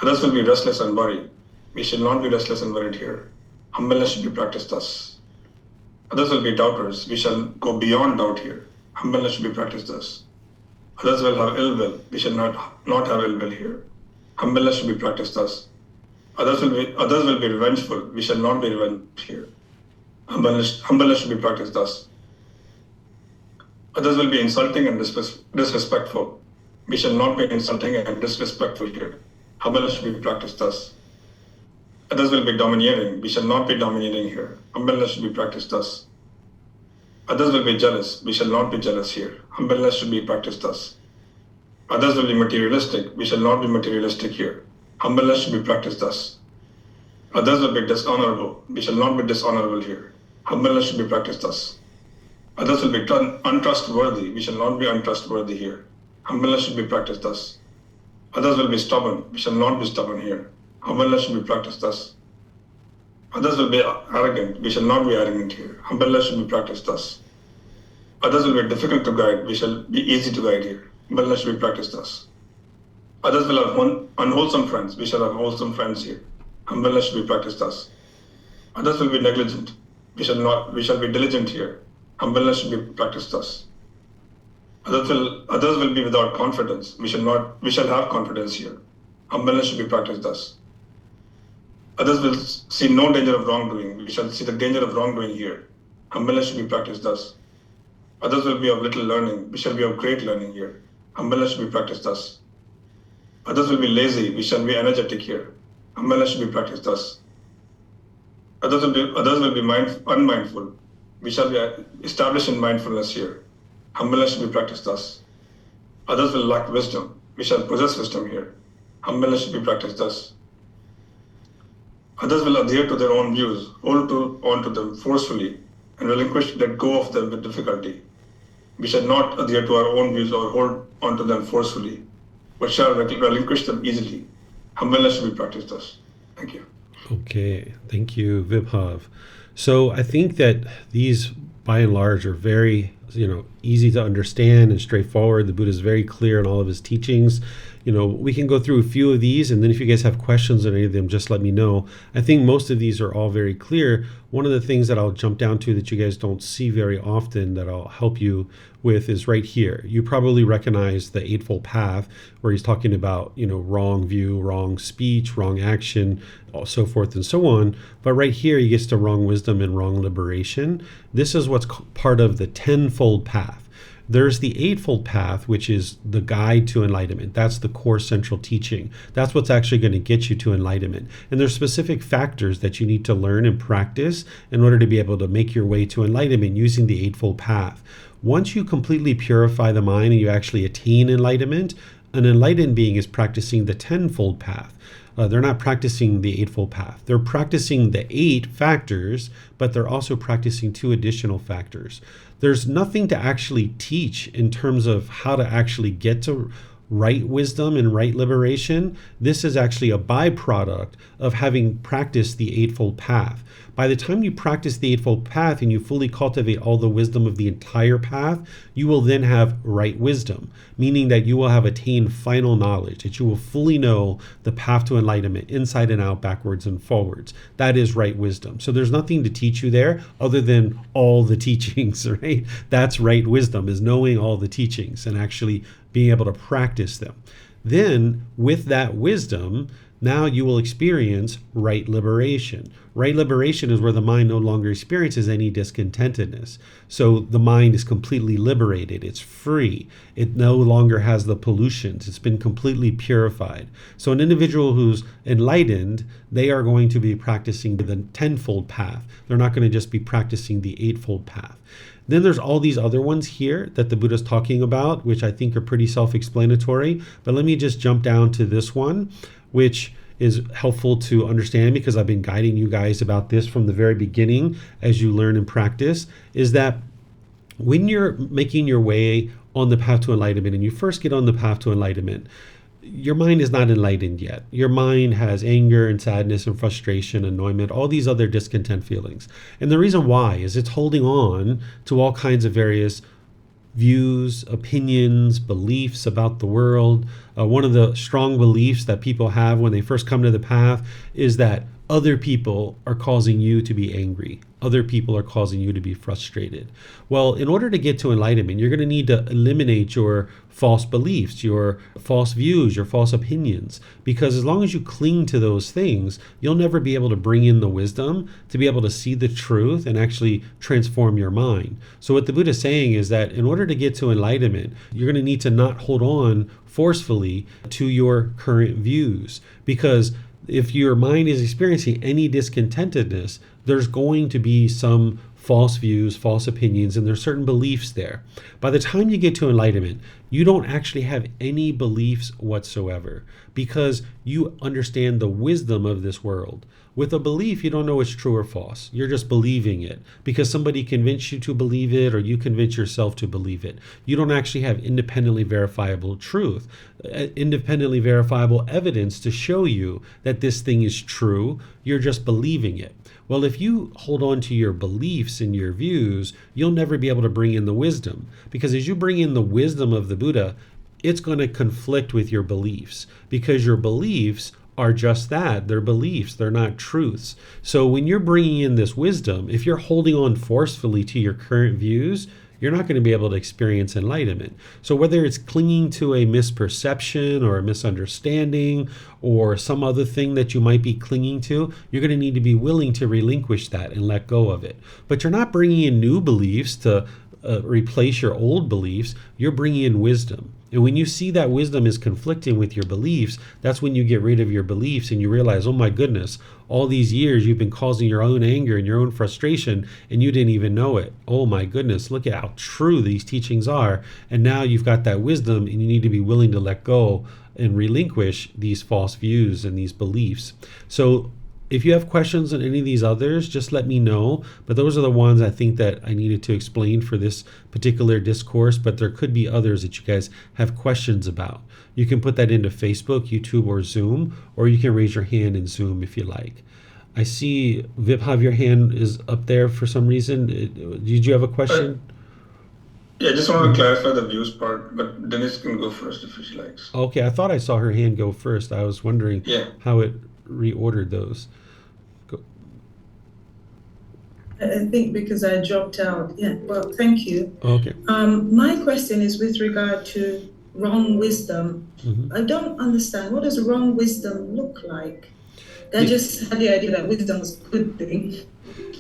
Others will be restless and worried. We shall not be restless and worried here. Humbleness should be practiced thus. Others will be doubters. We shall go beyond doubt here. Humbleness should be practiced thus. Others will have ill will. We shall not have ill will here. Humbleness should be practiced thus. Others will be revengeful. We shall not be revenged here. Humbleness should be practiced thus. Others will be insulting and disrespectful. We shall not be insulting and disrespectful here. Humbleness should be practiced thus. Others will be domineering. We shall not be domineering here. Humbleness should be practiced thus. Others will be jealous. We shall not be jealous here. Humbleness should be practiced thus. Others will be materialistic. We shall not be materialistic here. Humbleness should be practiced thus. Others will be dishonorable. We shall not be dishonorable here. Humbleness should be practiced thus. Others will be untrustworthy. We shall not be untrustworthy here. Humbleness should be practiced thus. Others will be stubborn. We shall not be stubborn here. Humbleness should be practiced thus. Others will be arrogant. We shall not be arrogant here. Humbleness should be practiced thus. Others will be difficult to guide. We shall be easy to guide here. Humbleness should be practiced thus. Others will have unwholesome friends. We shall have wholesome friends here. Humbleness should be practiced thus. Others will be negligent. We shall be diligent here. Humbleness should be practiced thus. Others will be without confidence. We shall have confidence here. Humbleness should be practiced thus. Others will see no danger of wrongdoing. We shall see the danger of wrongdoing here. Humbleness should be practiced thus. Others will be of little learning. We shall be of great learning here. Humbleness should be practiced thus. Others will be lazy. We shall be energetic here. Humbleness should be practiced thus. Others will be unmindful. We shall be established in mindfulness here. Humbleness should be practiced thus. Others will lack wisdom. We shall possess wisdom here. Humbleness should be practiced thus. Others will adhere to their own views, hold on to them forcefully, and let go of them with difficulty. We shall not adhere to our own views or hold on to them forcefully, but shall relinquish them easily. Humbleness should be practiced thus. Thank you. Okay, thank you, Vibhav. So I think that these, by and large, are very, easy to understand and straightforward. The Buddha is very clear in all of his teachings. We can go through a few of these, and then if you guys have questions on any of them, just let me know. I think most of these are all very clear. One of the things that I'll jump down to that you guys don't see very often that I'll help you with is right here. You probably recognize the Eightfold Path where he's talking about, wrong view, wrong speech, wrong action, so forth and so on. But right here, he gets to wrong wisdom and wrong liberation. This is what's part of the Tenfold Path. There's the Eightfold Path, which is the guide to enlightenment. That's the core central teaching. That's what's actually going to get you to enlightenment. And there's specific factors that you need to learn and practice in order to be able to make your way to enlightenment using the Eightfold Path. Once you completely purify the mind and you actually attain enlightenment, an enlightened being is practicing the Tenfold Path. They're not practicing the Eightfold Path. They're practicing the 8 factors, but they're also practicing 2 additional factors. There's nothing to actually teach in terms of how to actually get to right wisdom and right liberation. This is actually a byproduct of having practiced the Eightfold Path. By the time you practice the Eightfold Path and you fully cultivate all the wisdom of the entire path, you will then have right wisdom, meaning that you will have attained final knowledge, that you will fully know the path to enlightenment inside and out, backwards and forwards. That is right wisdom. So there's nothing to teach you there other than all the teachings, right? That's right wisdom, is knowing all the teachings and actually being able to practice them. Then with that wisdom, now you will experience right liberation. Right liberation is where the mind no longer experiences any discontentedness. So the mind is completely liberated. It's free. It no longer has the pollutions. It's been completely purified. So an individual who's enlightened, they are going to be practicing the Tenfold Path. They're not going to just be practicing the Eightfold Path. Then there's all these other ones here that the Buddha's talking about, which I think are pretty self-explanatory. But let me just jump down to this one, which is helpful to understand because I've been guiding you guys about this from the very beginning as you learn and practice, is that when you're making your way on the path to enlightenment and you first get on the path to enlightenment, your mind is not enlightened yet. Your mind has anger and sadness and frustration, annoyment, all these other discontent feelings. And the reason why is it's holding on to all kinds of various views, opinions, beliefs about the world. One of the strong beliefs that people have when they first come to the path is that other people are causing you to be angry. Other people are causing you to be frustrated. Well, in order to get to enlightenment, you're going to need to eliminate your false beliefs, your false views, your false opinions, because as long as you cling to those things, you'll never be able to bring in the wisdom to be able to see the truth and actually transform your mind. So what the Buddha is saying is that in order to get to enlightenment, you're going to need to not hold on forcefully to your current views, because if your mind is experiencing any discontentedness, there's going to be some false views, false opinions, and there's certain beliefs there. By the time you get to enlightenment, you don't actually have any beliefs whatsoever because you understand the wisdom of this world. With a belief, you don't know it's true or false. You're just believing it because somebody convinced you to believe it, or you convince yourself to believe it. You don't actually have independently verifiable truth, independently verifiable evidence to show you that this thing is true. You're just believing it. Well, if you hold on to your beliefs and your views, you'll never be able to bring in the wisdom, because as you bring in the wisdom of the Buddha, it's going to conflict with your beliefs, because your beliefs are just that. They're beliefs. They're not truths. So when you're bringing in this wisdom, if you're holding on forcefully to your current views, you're not going to be able to experience enlightenment. So whether it's clinging to a misperception or a misunderstanding or some other thing that you might be clinging to, you're going to need to be willing to relinquish that and let go of it. But you're not bringing in new beliefs to replace your old beliefs. You're bringing in wisdom. And when you see that wisdom is conflicting with your beliefs, that's when you get rid of your beliefs and you realize, oh my goodness, all these years you've been causing your own anger and your own frustration and you didn't even know it. Oh my goodness, look at how true these teachings are. And now you've got that wisdom and you need to be willing to let go and relinquish these false views and these beliefs. So if you have questions on any of these others, just let me know. But those are the ones I think that I needed to explain for this particular discourse. But there could be others that you guys have questions about. You can put that into Facebook, YouTube, or Zoom, or you can raise your hand in Zoom if you like. I see, Vibhav, your hand is up there for some reason. Did you have a question? Yeah, I just want to clarify the views part, but Dennis can go first if she likes. Okay, I thought I saw her hand go first. I was wondering how it reordered those. I think because I dropped out. Yeah, well, thank you. Okay. My question is with regard to wrong wisdom. I don't understand. What does wrong wisdom look like? I just had the idea that wisdom was a good thing.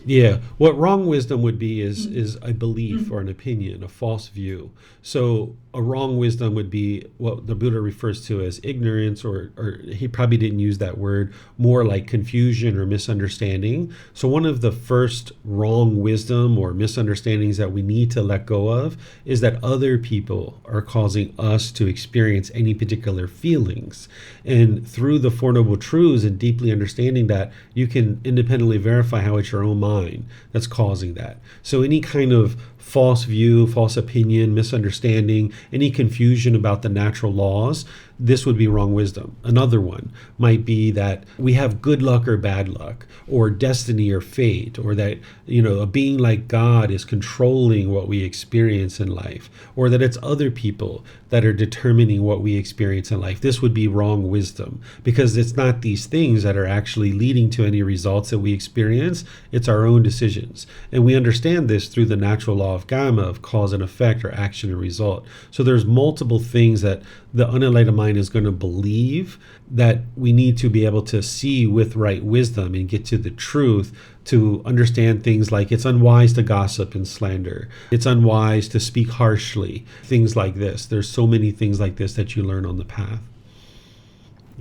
Yeah, what wrong wisdom would be is a belief or an opinion, a false view. So a wrong wisdom would be what the Buddha refers to as ignorance, or he probably didn't use that word, more like confusion or misunderstanding. So one of the first wrong wisdom or misunderstandings that we need to let go of is that other people are causing us to experience any particular feelings. And through the Four Noble Truths and deeply understanding that, you can independently verify how it's your own mind that's causing that. So any kind of false view, false opinion, misunderstanding, any confusion about the natural laws, this would be wrong wisdom. Another one might be that we have good luck or bad luck, or destiny or fate, or that, a being like God is controlling what we experience in life, or that it's other people that are determining what we experience in life. This would be wrong wisdom, because it's not these things that are actually leading to any results that we experience. It's our own decisions. And we understand this through the natural law of dhamma, of cause and effect, or action and result. So there's multiple things that the unenlightened mind is going to believe that we need to be able to see with right wisdom and get to the truth, to understand things like it's unwise to gossip and slander. It's unwise to speak harshly. Things like this. There's so many things like this that you learn on the path.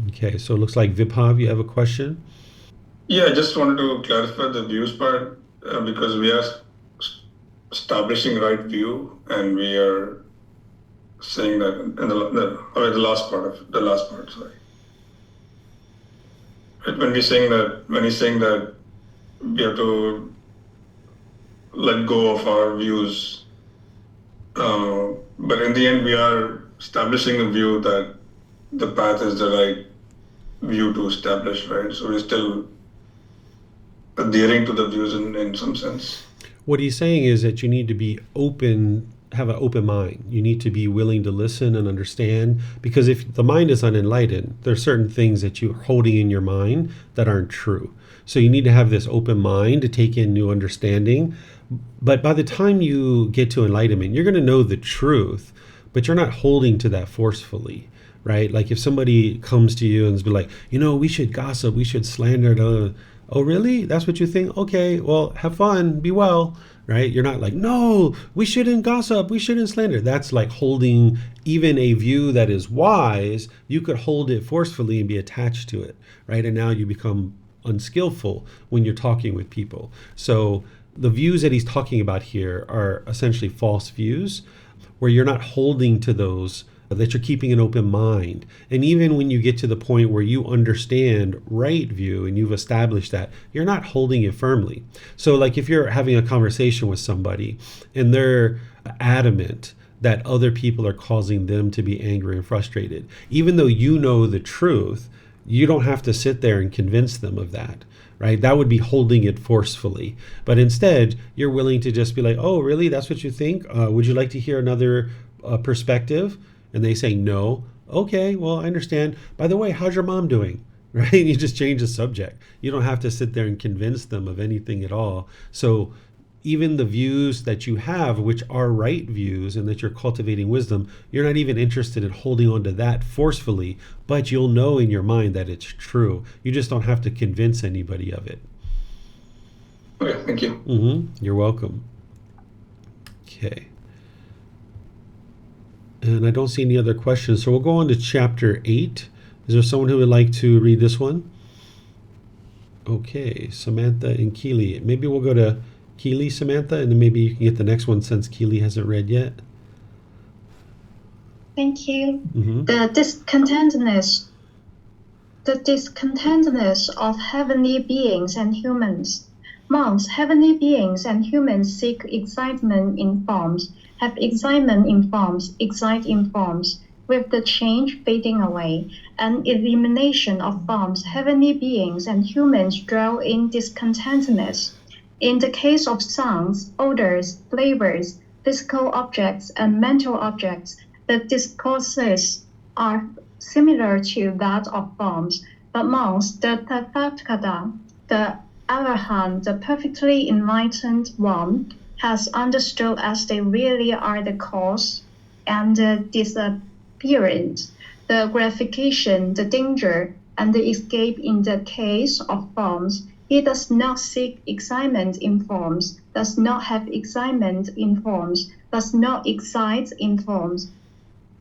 Okay, so it looks like Vibhav, you have a question? Yeah, I just wanted to clarify the views part because we are establishing right view, and we are saying that in the last part, sorry. When he's saying that we have to let go of our views, but in the end we are establishing a view that the path is the right view to establish, right? So we're still adhering to the views in some sense. What he's saying is that you need to be open, have an open mind. You need to be willing to listen and understand, because if the mind is unenlightened, there are certain things that you're holding in your mind that aren't true. So you need to have this open mind to take in new understanding. But by the time you get to enlightenment, you're going to know the truth, but you're not holding to that forcefully, right? Like if somebody comes to you and be like, we should gossip, we should slander. Oh, really? That's what you think? Okay, well, have fun, be well, right? You're not like, no, we shouldn't gossip, we shouldn't slander. That's like holding even a view that is wise. You could hold it forcefully and be attached to it, right? And now you become unskillful when you're talking with people. So the views that he's talking about here are essentially false views, where you're not holding to those that you're keeping an open mind. And even when you get to the point where you understand right view and you've established that, you're not holding it firmly. So like if you're having a conversation with somebody and they're adamant that other people are causing them to be angry and frustrated, even though you know the truth, you don't have to sit there and convince them of that, right? That would be holding it forcefully. But instead, you're willing to just be like, oh, really? That's what you think? Would you like to hear another perspective? And they say no. Okay, well, I understand. By the way, how's your mom doing? Right? You just change the subject. You don't have to sit there and convince them of anything at all. So even the views that you have, which are right views and that you're cultivating wisdom, you're not even interested in holding on to that forcefully, but you'll know in your mind that it's true. You just don't have to convince anybody of it. Okay, thank you. You're welcome. Okay. And I don't see any other questions, so we'll go on to chapter 8. Is there someone who would like to read this one? Okay, Samantha and Keely. Maybe we'll go to Keely, Samantha, and then maybe you can get the next one since Keely hasn't read yet. Thank you. The discontentedness of heavenly beings and humans. Monks, heavenly beings and humans seek excitement in forms, have excitement in forms, excite in forms. With the change fading away and elimination of forms, heavenly beings and humans dwell in discontentedness. In the case of sounds, odors, flavors, physical objects, and mental objects, the discourses are similar to that of forms. But monks, the Tathagata, the Arahant, the perfectly enlightened one, has understood as they really are the cause and the disappearance, the gratification, the danger, and the escape in the case of forms. He does not seek excitement in forms, does not have excitement in forms, does not excite in forms.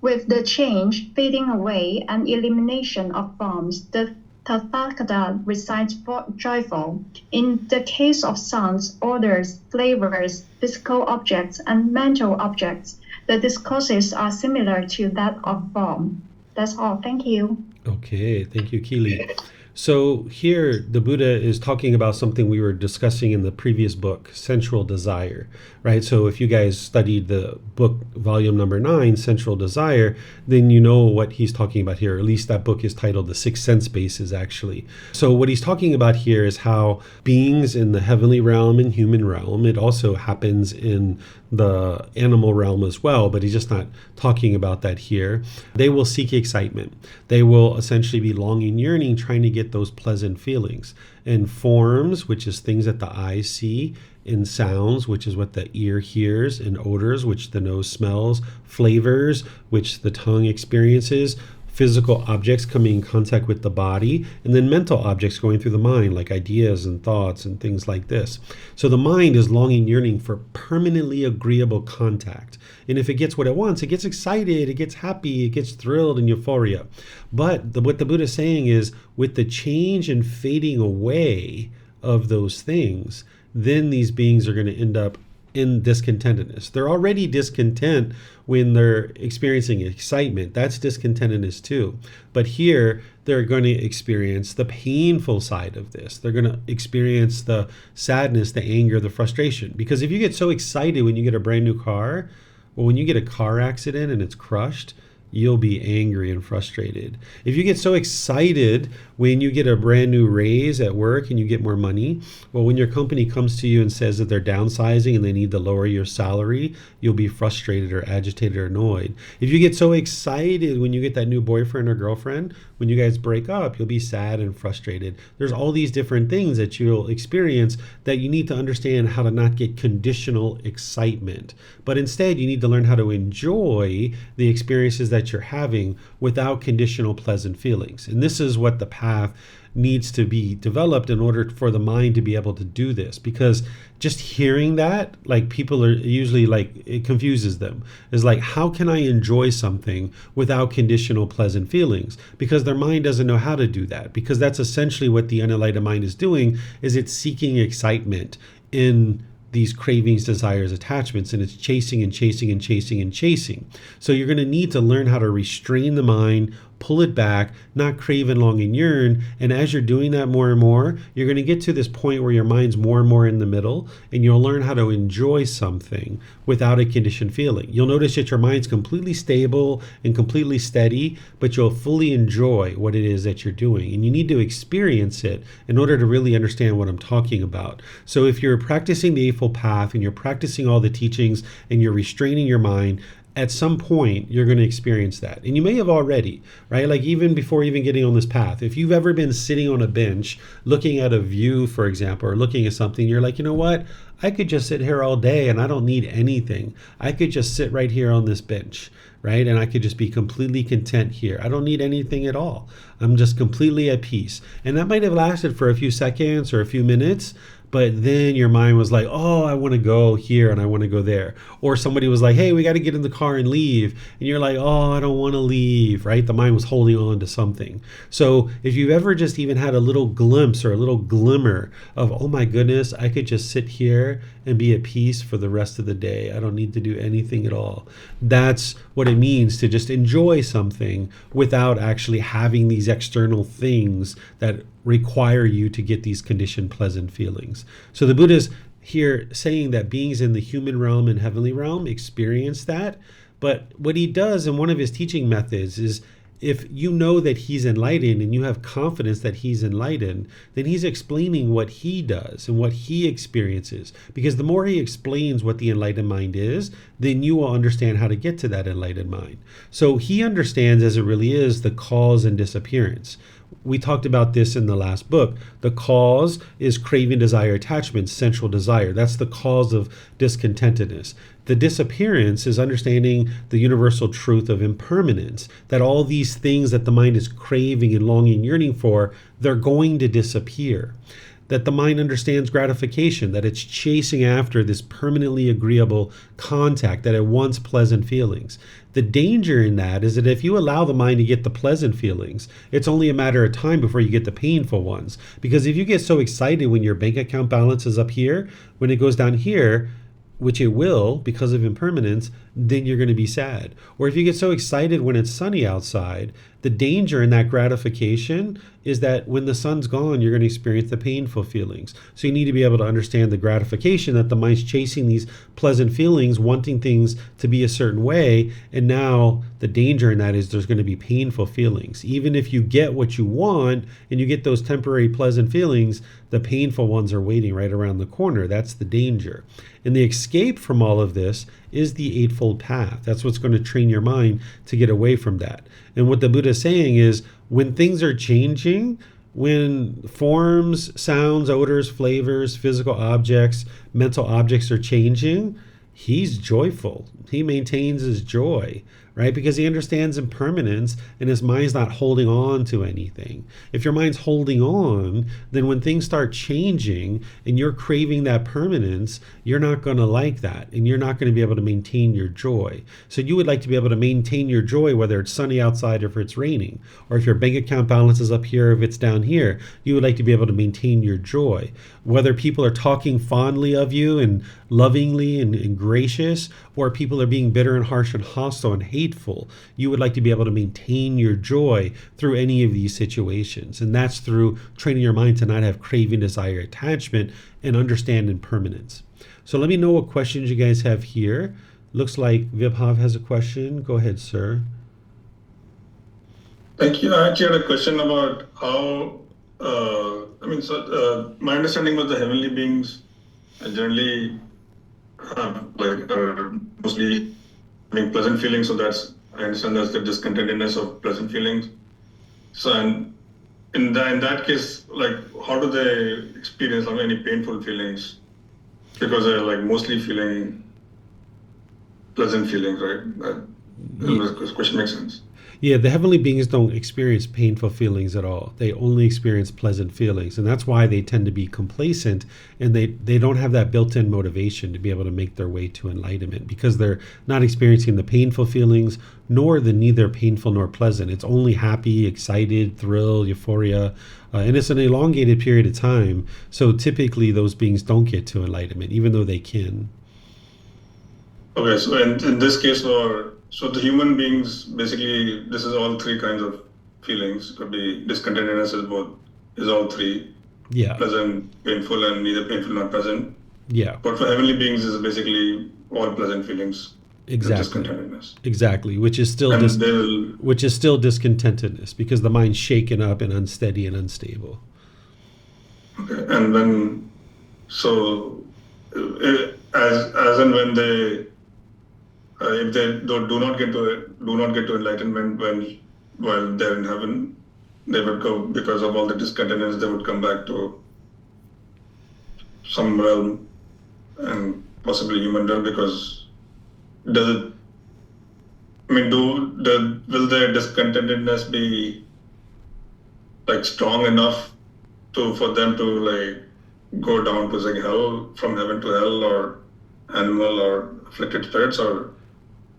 With the change fading away and elimination of forms, the Tathagata resides joyful. In the case of sounds, odors, flavors, physical objects, and mental objects, the discourses are similar to that of form. That's all. Thank you. Okay, thank you, Keely. So here the Buddha is talking about something we were discussing in the previous book, Sensual Desire, right? So if you guys studied the book, volume number 9, Sensual Desire, then you know what he's talking about here. At least that book is titled The Six Sense Bases, actually. So what he's talking about here is how beings in the heavenly realm and human realm, it also happens in the animal realm as well, but he's just not talking about that here. They will seek excitement. They will essentially be longing, yearning, trying to get those pleasant feelings. In forms, which is things that the eyes see, in sounds, which is what the ear hears, in odors, which the nose smells, flavors, which the tongue experiences, physical objects coming in contact with the body, and then mental objects going through the mind, like ideas and thoughts and things like this. So the mind is longing, yearning for permanently agreeable contact. And if it gets what it wants, it gets excited, it gets happy, it gets thrilled and euphoria. But what the Buddha is saying is, with the change and fading away of those things, then these beings are going to end up in discontentedness. They're already discontent when they're experiencing excitement. That's discontentedness too. But here they're going to experience the painful side of this. They're going to experience the sadness, the anger, the frustration. Because if you get so excited when you get a brand new car, well, when you get a car accident and it's crushed, you'll be angry and frustrated. If you get so excited when you get a brand new raise at work and you get more money, well, when your company comes to you and says that they're downsizing and they need to lower your salary, you'll be frustrated or agitated or annoyed. If you get so excited when you get that new boyfriend or girlfriend, when you guys break up, you'll be sad and frustrated. There's all these different things that you'll experience that you need to understand how to not get conditional excitement. But instead, you need to learn how to enjoy the experiences that you're having without conditional pleasant feelings. And this is what the path needs to be developed in order for the mind to be able to do this. Because just hearing that, like, people are usually like, it confuses them. It's like, how can I enjoy something without conditional pleasant feelings? Because their mind doesn't know how to do that. Because that's essentially what the unenlightened mind is doing, is it's seeking excitement in these cravings, desires, attachments, and it's chasing and chasing and chasing and chasing. So you're going to need to learn how to restrain the mind, pull it back, not crave and long and yearn. And as you're doing that more and more, you're going to get to this point where your mind's more and more in the middle, and you'll learn how to enjoy something without a conditioned feeling. You'll notice that your mind's completely stable and completely steady, but you'll fully enjoy what it is that you're doing. And you need to experience it in order to really understand what I'm talking about. So if you're practicing the Eightfold Path and you're practicing all the teachings and you're restraining your mind, at some point you're going to experience that. And you may have already, right? Like even before even getting on this path, if you've ever been sitting on a bench looking at a view, for example, or looking at something, you're like, you know what? I could just sit here all day and I don't need anything. I could just sit right here on this bench, right? And I could just be completely content here. I don't need anything at all. I'm just completely at peace. And that might have lasted for a few seconds or a few minutes, but then your mind was like, oh, I want to go here and I want to go there. Or somebody was like, hey, we got to get in the car and leave. And you're like, oh, I don't want to leave, right? The mind was holding on to something. So if you've ever just even had a little glimpse or a little glimmer of, oh my goodness, I could just sit here and be at peace for the rest of the day. I don't need to do anything at all. That's what it means to just enjoy something without actually having these external things that require you to get these conditioned pleasant feelings. So the Buddha's here saying that beings in the human realm and heavenly realm experience that. But what he does in one of his teaching methods is, if you know that he's enlightened and you have confidence that he's enlightened, then he's explaining what he does and what he experiences. Because the more he explains what the enlightened mind is, then you will understand how to get to that enlightened mind. So he understands as it really is the cause and disappearance. We talked about this in the last book. The cause is craving, desire, attachment, sensual desire. That's the cause of discontentedness. The disappearance is understanding the universal truth of impermanence, that all these things that the mind is craving and longing, yearning for, they're going to disappear. That the mind understands gratification, that it's chasing after this permanently agreeable contact, that it wants pleasant feelings. The danger in that is that if you allow the mind to get the pleasant feelings, it's only a matter of time before you get the painful ones. Because if you get so excited when your bank account balance is up here, when it goes down here, which it will because of impermanence, then you're going to be sad. Or if you get so excited when it's sunny outside, the danger in that gratification is that when the sun's gone, you're going to experience the painful feelings. So you need to be able to understand the gratification, that the mind's chasing these pleasant feelings, wanting things to be a certain way. And now the danger in that is there's going to be painful feelings. Even if you get what you want and you get those temporary pleasant feelings, the painful ones are waiting right around the corner. That's the danger. And the escape from all of this is the Eightfold Path. That's what's going to train your mind to get away from that. And what the Buddha is saying is, when things are changing, when forms, sounds, odors, flavors, physical objects, mental objects are changing, he's joyful. He maintains his joy, right? Because he understands impermanence and his mind's not holding on to anything. If your mind's holding on, then when things start changing and you're craving that permanence, you're not going to like that and you're not going to be able to maintain your joy. So you would like to be able to maintain your joy, whether it's sunny outside or if it's raining, or if your bank account balance is up here, or if it's down here, you would like to be able to maintain your joy. Whether people are talking fondly of you and lovingly and gracious, or people are being bitter and harsh and hostile and hateful, you would like to be able to maintain your joy through any of these situations. And that's through training your mind to not have craving, desire, attachment, and understand impermanence. So let me know what questions you guys have here. Looks like Vibhav has a question. Go ahead, sir. Thank you. I actually had a question about how, my understanding was the heavenly beings generally are mostly having pleasant feelings. So I understand that's the discontentedness of pleasant feelings. So, and in that case, like, how do they experience any painful feelings? Because they're like mostly feeling pleasant feelings, right? This question makes sense. Yeah, the heavenly beings don't experience painful feelings at all. They only experience pleasant feelings. And that's why they tend to be complacent, and they don't have that built-in motivation to be able to make their way to enlightenment, because they're not experiencing the painful feelings, nor the neither painful nor pleasant. It's only happy, excited, thrill, euphoria. And it's an elongated period of time. So typically those beings don't get to enlightenment, even though they can. Okay, so in this case, so the human beings, basically, this is all three kinds of feelings. Could be discontentedness is all three. Yeah. Pleasant, painful, and neither painful nor pleasant. Yeah. But for heavenly beings, is basically all pleasant feelings. Exactly. Discontentedness. Exactly, which is still discontentedness, because the mind's shaken up and unsteady and unstable. Okay, and when as and when they if they do not get to enlightenment while they're in heaven, they would go, because of all the discontentedness, they would come back to some realm, and possibly human realm, because will their discontentedness be like strong enough for them to like go down to like hell, from heaven to hell, or animal or afflicted spirits, or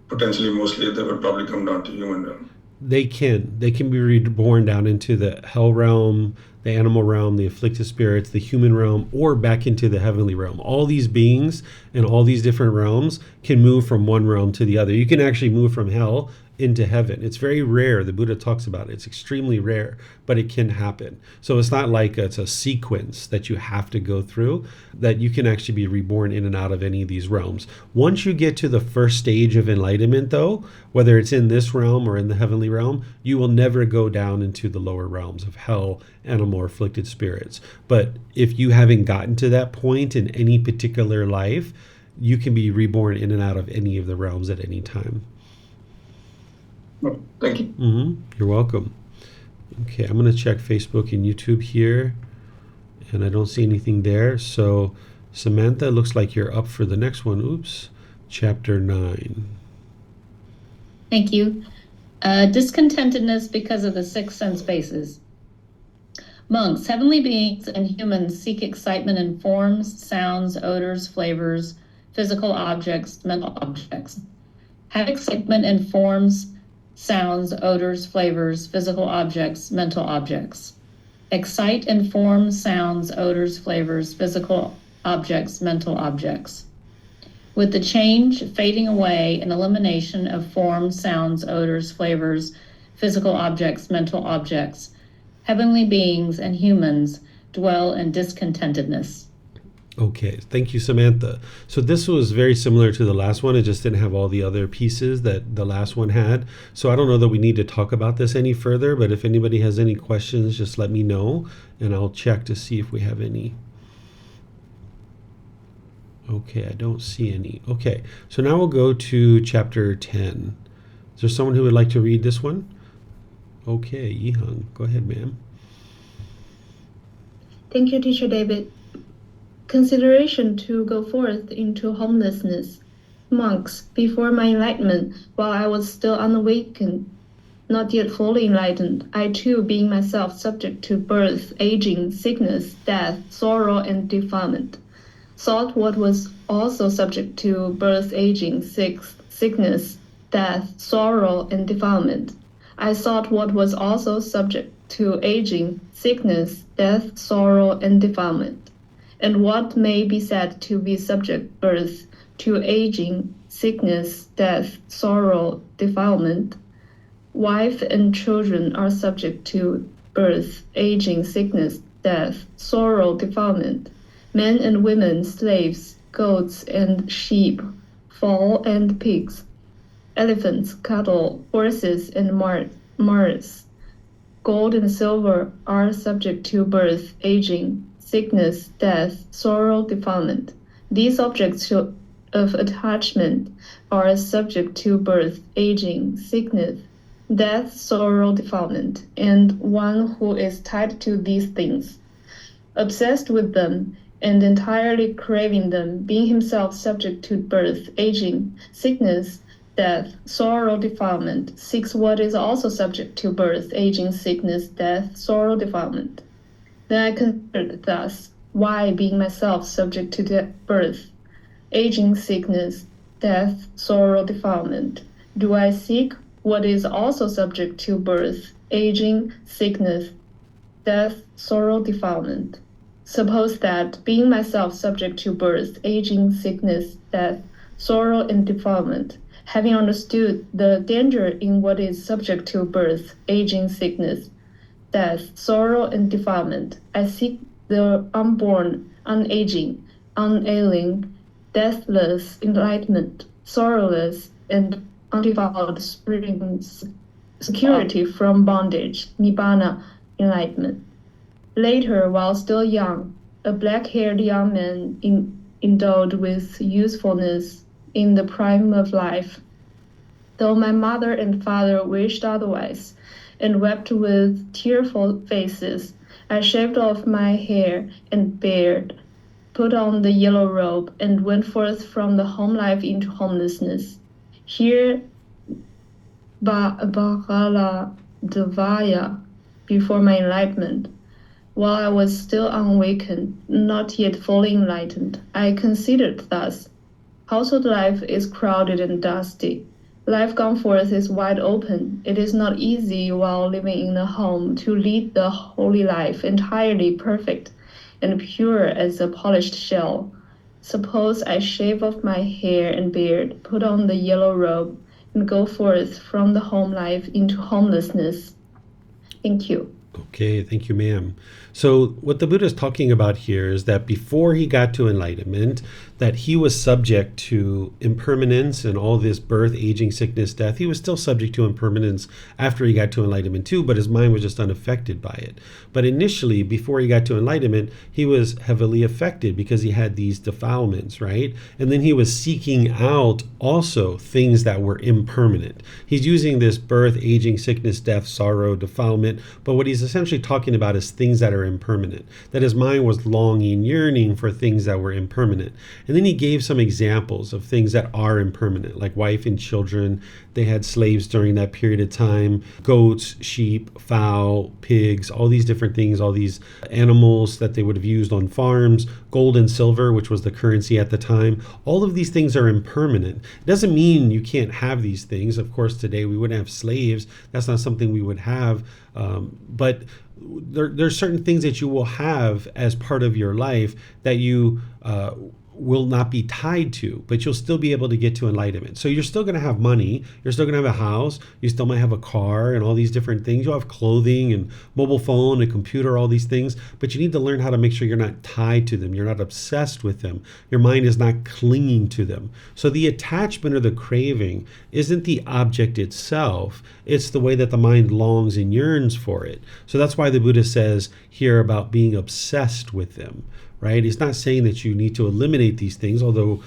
potentially mostly they would probably come down to human realm? They can be reborn down into the hell realm, the animal realm, the afflicted spirits, the human realm, or back into the heavenly realm. All these beings in all these different realms can move from one realm to the other. You can actually move from hell into heaven. It's very rare. The Buddha talks about it. It's extremely rare, but it can happen. So it's not like it's a sequence that you have to go through, that you can actually be reborn in and out of any of these realms. Once you get to the first stage of enlightenment, though, whether it's in this realm or in the heavenly realm, you will never go down into the lower realms of hell, animal, or afflicted spirits. But if you haven't gotten to that point in any particular life, you can be reborn in and out of any of the realms at any time. Oh, thank you. You're welcome. Okay, I'm going to check Facebook and YouTube here, and I don't see anything there. So, Samantha, looks like you're up for the next one. Oops. Chapter 9. Thank you. Discontentedness because of the six sense bases. Monks, heavenly beings, and humans seek excitement in forms, sounds, odors, flavors, physical objects, mental objects. Have excitement in forms, sounds, odors, flavors, physical objects, mental objects. Excite in forms, sounds, odors, flavors, physical objects, mental objects. With the change, fading away, and elimination of forms, sounds, odors, flavors, physical objects, mental objects, heavenly beings and humans dwell in discontentedness. Okay, thank you, Samantha. So this was very similar to the last one. It just didn't have all the other pieces that the last one had. So I don't know that we need to talk about this any further, but if anybody has any questions, just let me know, and I'll check to see if we have any. Okay, I don't see any. Okay, so now we'll go to chapter 10. Is there someone who would like to read this one? Okay, Yihang, go ahead, ma'am. Thank you, Teacher David. Consideration to go forth into homelessness. Monks, before my enlightenment, while I was still unawakened, not yet fully enlightened, I too, being myself subject to birth, aging, sickness, death, sorrow, and defilement, sought what was also subject to birth, aging, sickness, death, sorrow, and defilement. I sought what was also subject to aging, sickness, death, sorrow, and defilement. And what may be said to be subject birth, to aging, sickness, death, sorrow, defilement. Wife and children are subject to birth, aging, sickness, death, sorrow, defilement. Men and women, slaves, goats and sheep, fowl and pigs, elephants, cattle, horses, and mares. Gold and silver are subject to birth, aging, sickness, death, sorrow, defilement. These objects of attachment are subject to birth, aging, sickness, death, sorrow, defilement, and one who is tied to these things, obsessed with them, and entirely craving them, being himself subject to birth, aging, sickness, death, sorrow, defilement. 6. What is also subject to birth, aging, sickness, death, sorrow, defilement. Then I considered thus, why, being myself subject to birth, aging, sickness, death, sorrow, defilement, do I seek what is also subject to birth, aging, sickness, death, sorrow, defilement? Suppose that, being myself subject to birth, aging, sickness, death, sorrow, and defilement, having understood the danger in what is subject to birth, aging, sickness, death, sorrow, and defilement, I seek the unborn, unaging, unailing, deathless enlightenment, sorrowless, and undefiled springs, security from bondage, nibbana, enlightenment. Later, while still young, a black-haired young man endowed with youthfulness in the prime of life, though my mother and father wished otherwise, and wept with tearful faces, I shaved off my hair and beard, put on the yellow robe, and went forth from the home life into homelessness. Here, Bhagala Devaya, before my enlightenment, while I was still unawakened, not yet fully enlightened, I considered thus: household life is crowded and dusty. Life gone forth is wide open. It is not easy while living in a home to lead the holy life entirely perfect and pure as a polished shell. Suppose I shave off my hair and beard, put on the yellow robe, and go forth from the home life into homelessness. Thank you. Okay, thank you, ma'am. So what the Buddha is talking about here is that before he got to enlightenment, that he was subject to impermanence and all this birth, aging, sickness, death. He was still subject to impermanence after he got to enlightenment too, but his mind was just unaffected by it. But initially, before he got to enlightenment, he was heavily affected because he had these defilements, right? And then he was seeking out also things that were impermanent. He's using this birth, aging, sickness, death, sorrow, defilement, but what he's essentially talking about is things that are impermanent, that his mind was longing, yearning for things that were impermanent. And then he gave some examples of things that are impermanent, like wife and children. They had slaves during that period of time, goats, sheep, fowl, pigs, all these different things, all these animals that they would have used on farms, gold and silver, which was the currency at the time. All of these things are impermanent. It doesn't mean you can't have these things. Of course, today we wouldn't have slaves. That's not something we would have. But there's certain things that you will have as part of your life that you will not be tied to, but you'll still be able to get to enlightenment. So you're still going to have money, you're still going to have a house, you still might have a car and all these different things. You'll have clothing and mobile phone and computer, all these things, but you need to learn how to make sure you're not tied to them. You're not obsessed with them. Your mind is not clinging to them. So the attachment or the craving isn't the object itself. It's the way that the mind longs and yearns for it. So that's why the Buddha says here about being obsessed with them. Right? He's not saying that you need to eliminate these things, although,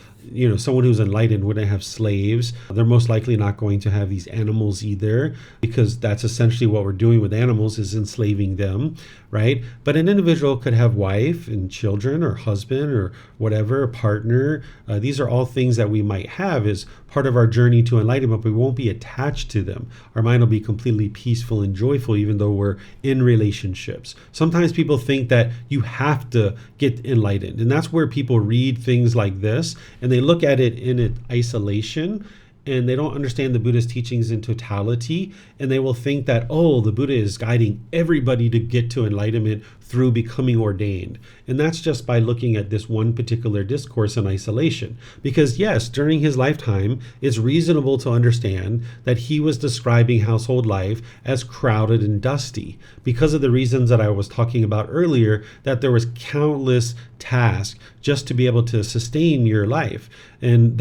someone who's enlightened wouldn't have slaves. They're most likely not going to have these animals either, because that's essentially what we're doing with animals, is enslaving them, right? But an individual could have wife and children or husband or whatever, a partner. These are all things that we might have as part of our journey to enlightenment, but we won't be attached to them. Our mind will be completely peaceful and joyful, even though we're in relationships. Sometimes people think that you have to get enlightened, and that's where people read things like this and they look at it in isolation, and they don't understand the Buddha's teachings in totality, and they will think that, the Buddha is guiding everybody to get to enlightenment through becoming ordained. And that's just by looking at this one particular discourse in isolation. Because yes, during his lifetime, it's reasonable to understand that he was describing household life as crowded and dusty, because of the reasons that I was talking about earlier, that there was countless tasks just to be able to sustain your life. And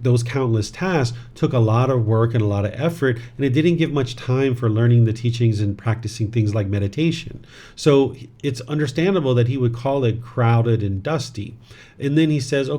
those countless tasks took a lot of work and a lot of effort, and it didn't give much time for learning the teachings and practicing things like meditation. So it's understandable that he would call it crowded and dusty. And then he says,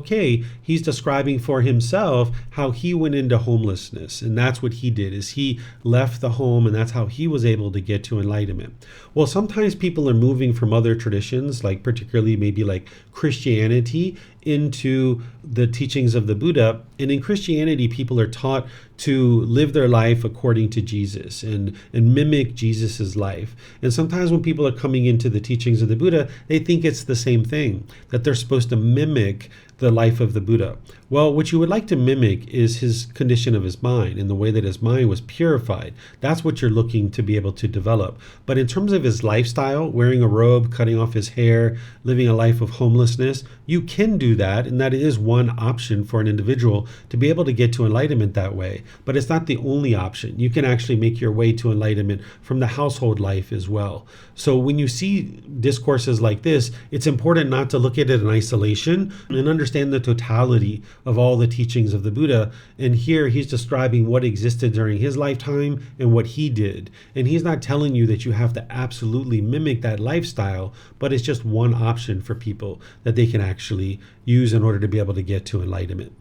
he's describing for himself how he went into homelessness, and that's what he did, is he left the home, and that's how he was able to get to enlightenment. Well, sometimes people are moving from other traditions, like particularly maybe like Christianity, into the teachings of the Buddha. And in Christianity, people are taught to live their life according to Jesus and mimic Jesus's life. And sometimes when people are coming into the teachings of the Buddha, they think it's the same thing, that they're supposed to mimic the life of the Buddha. Well, what you would like to mimic is his condition of his mind and the way that his mind was purified. That's what you're looking to be able to develop. But in terms of his lifestyle, wearing a robe, cutting off his hair, living a life of homelessness, you can do that. And that is one option for an individual to be able to get to enlightenment that way. But it's not the only option. You can actually make your way to enlightenment from the household life as well. So when you see discourses like this, it's important not to look at it in isolation and understand the totality of all the teachings of the Buddha. And here he's describing what existed during his lifetime and what he did. And he's not telling you that you have to absolutely mimic that lifestyle, but it's just one option for people that they can actually use in order to be able to get to enlightenment.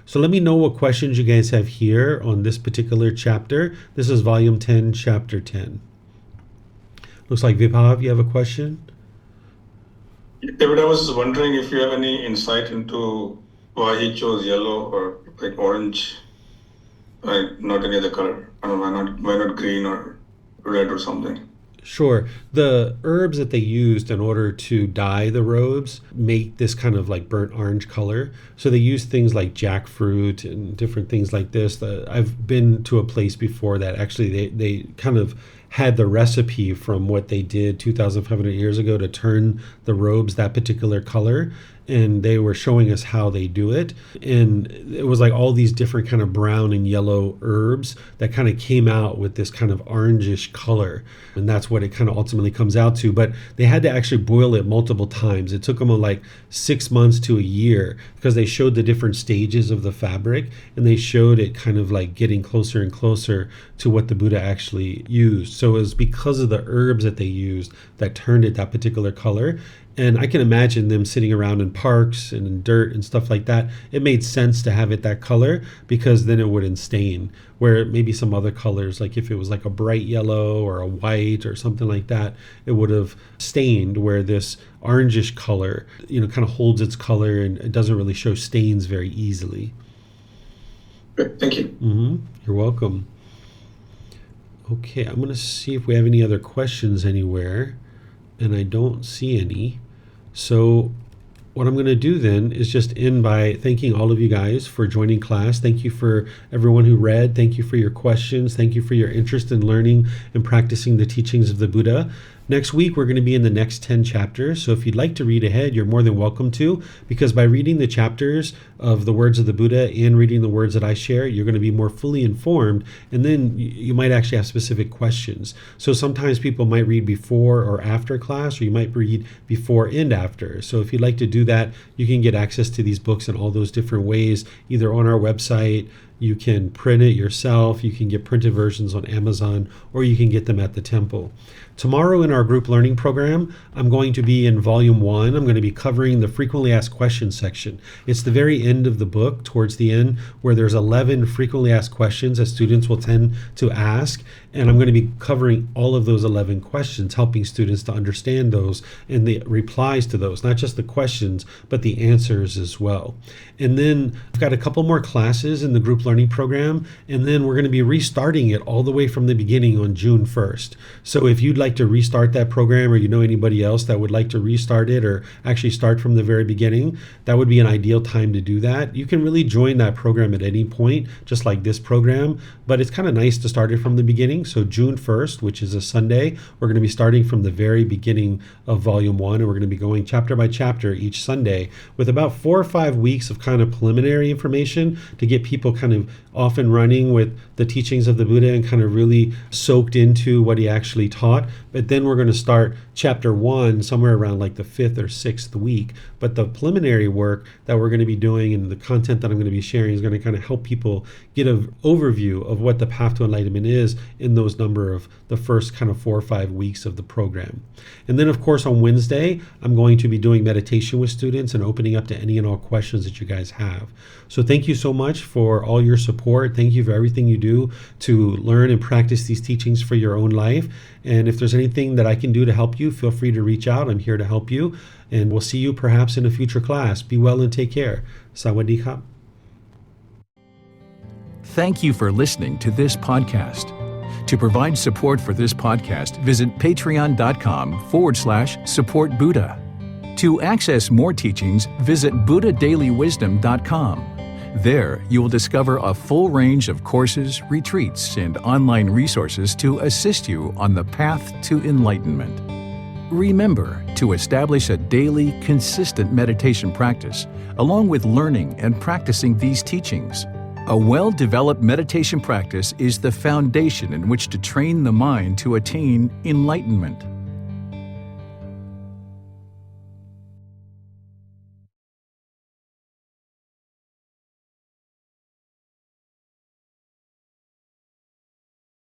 So let me know what questions you guys have here on this particular chapter. This is volume 10, chapter 10. Looks like Vibhav, you have a question? David, I was wondering if you have any insight into why he chose yellow or like orange, like not any other color. I don't know, why not green or red or something? Sure. The herbs that they used in order to dye the robes make this kind of like burnt orange color. So they use things like jackfruit and different things like this. I've been to a place before that actually they kind of had the recipe from what they did 2,500 years ago to turn the robes that particular color. And they were showing us how they do it. And it was like all these different kind of brown and yellow herbs that kind of came out with this kind of orangish color. And that's what it kind of ultimately comes out to. But they had to actually boil it multiple times. It took them like 6 months to a year because they showed the different stages of the fabric. And they showed it kind of like getting closer and closer to what the Buddha actually used. So it was because of the herbs that they used that turned it that particular color. And I can imagine them sitting around in parks and in dirt and stuff like that. It made sense to have it that color because then it wouldn't stain. Where maybe some other colors, like if it was like a bright yellow or a white or something like that, it would have stained, where this orangish color, kind of holds its color and it doesn't really show stains very easily. Great, thank you. You're welcome. Okay, I'm going to see if we have any other questions anywhere. And I don't see any. So what I'm going to do then is just end by thanking all of you guys for joining class. Thank you for everyone who read. Thank you for your questions. Thank you for your interest in learning and practicing the teachings of the Buddha. Next week, we're going to be in the next 10 chapters. So if you'd like to read ahead, you're more than welcome to, because by reading the chapters of the words of the Buddha and reading the words that I share, you're going to be more fully informed. And then you might actually have specific questions. So sometimes people might read before or after class, or you might read before and after. So if you'd like to do that, you can get access to these books in all those different ways, either on our website. You can print it yourself, you can get printed versions on Amazon, or you can get them at the temple. Tomorrow in our group learning program, I'm going to be in volume 1. I'm going to be covering the frequently asked questions section. It's the very end of the book, towards the end, where there's 11 frequently asked questions that students will tend to ask. And I'm going to be covering all of those 11 questions, helping students to understand those and the replies to those, not just the questions, but the answers as well. And then I've got a couple more classes in the group learning program, and then we're going to be restarting it all the way from the beginning on June 1st. So if you'd like to restart that program, or you know anybody else that would like to restart it or actually start from the very beginning, that would be an ideal time to do that. You can really join that program at any point, just like this program, but it's kind of nice to start it from the beginning. So June 1st, which is a Sunday, we're going to be starting from the very beginning of volume 1, and we're going to be going chapter by chapter each Sunday with about 4 or 5 weeks of kind of preliminary information to get people kind of off and running with the teachings of the Buddha and kind of really soaked into what he actually taught. But then we're going to start chapter 1 somewhere around like the 5th or 6th week. But the preliminary work that we're going to be doing and the content that I'm going to be sharing is going to kind of help people get an overview of what the path to enlightenment is in those number of the first kind of 4 or 5 weeks of the program. And then, of course, on Wednesday, I'm going to be doing meditation with students and opening up to any and all questions that you guys have. So thank you so much for all your your support. Thank you for everything you do to learn and practice these teachings for your own life. And if there's anything that I can do to help you, feel free to reach out. I'm here to help you. And we'll see you perhaps in a future class. Be well and take care. Sawadee khap. Thank you for listening to this podcast. To provide support for this podcast, visit patreon.com/support Buddha. To access more teachings, visit buddhadailywisdom.com. There, you will discover a full range of courses, retreats, and online resources to assist you on the path to enlightenment. Remember to establish a daily, consistent meditation practice, along with learning and practicing these teachings. A well-developed meditation practice is the foundation in which to train the mind to attain enlightenment.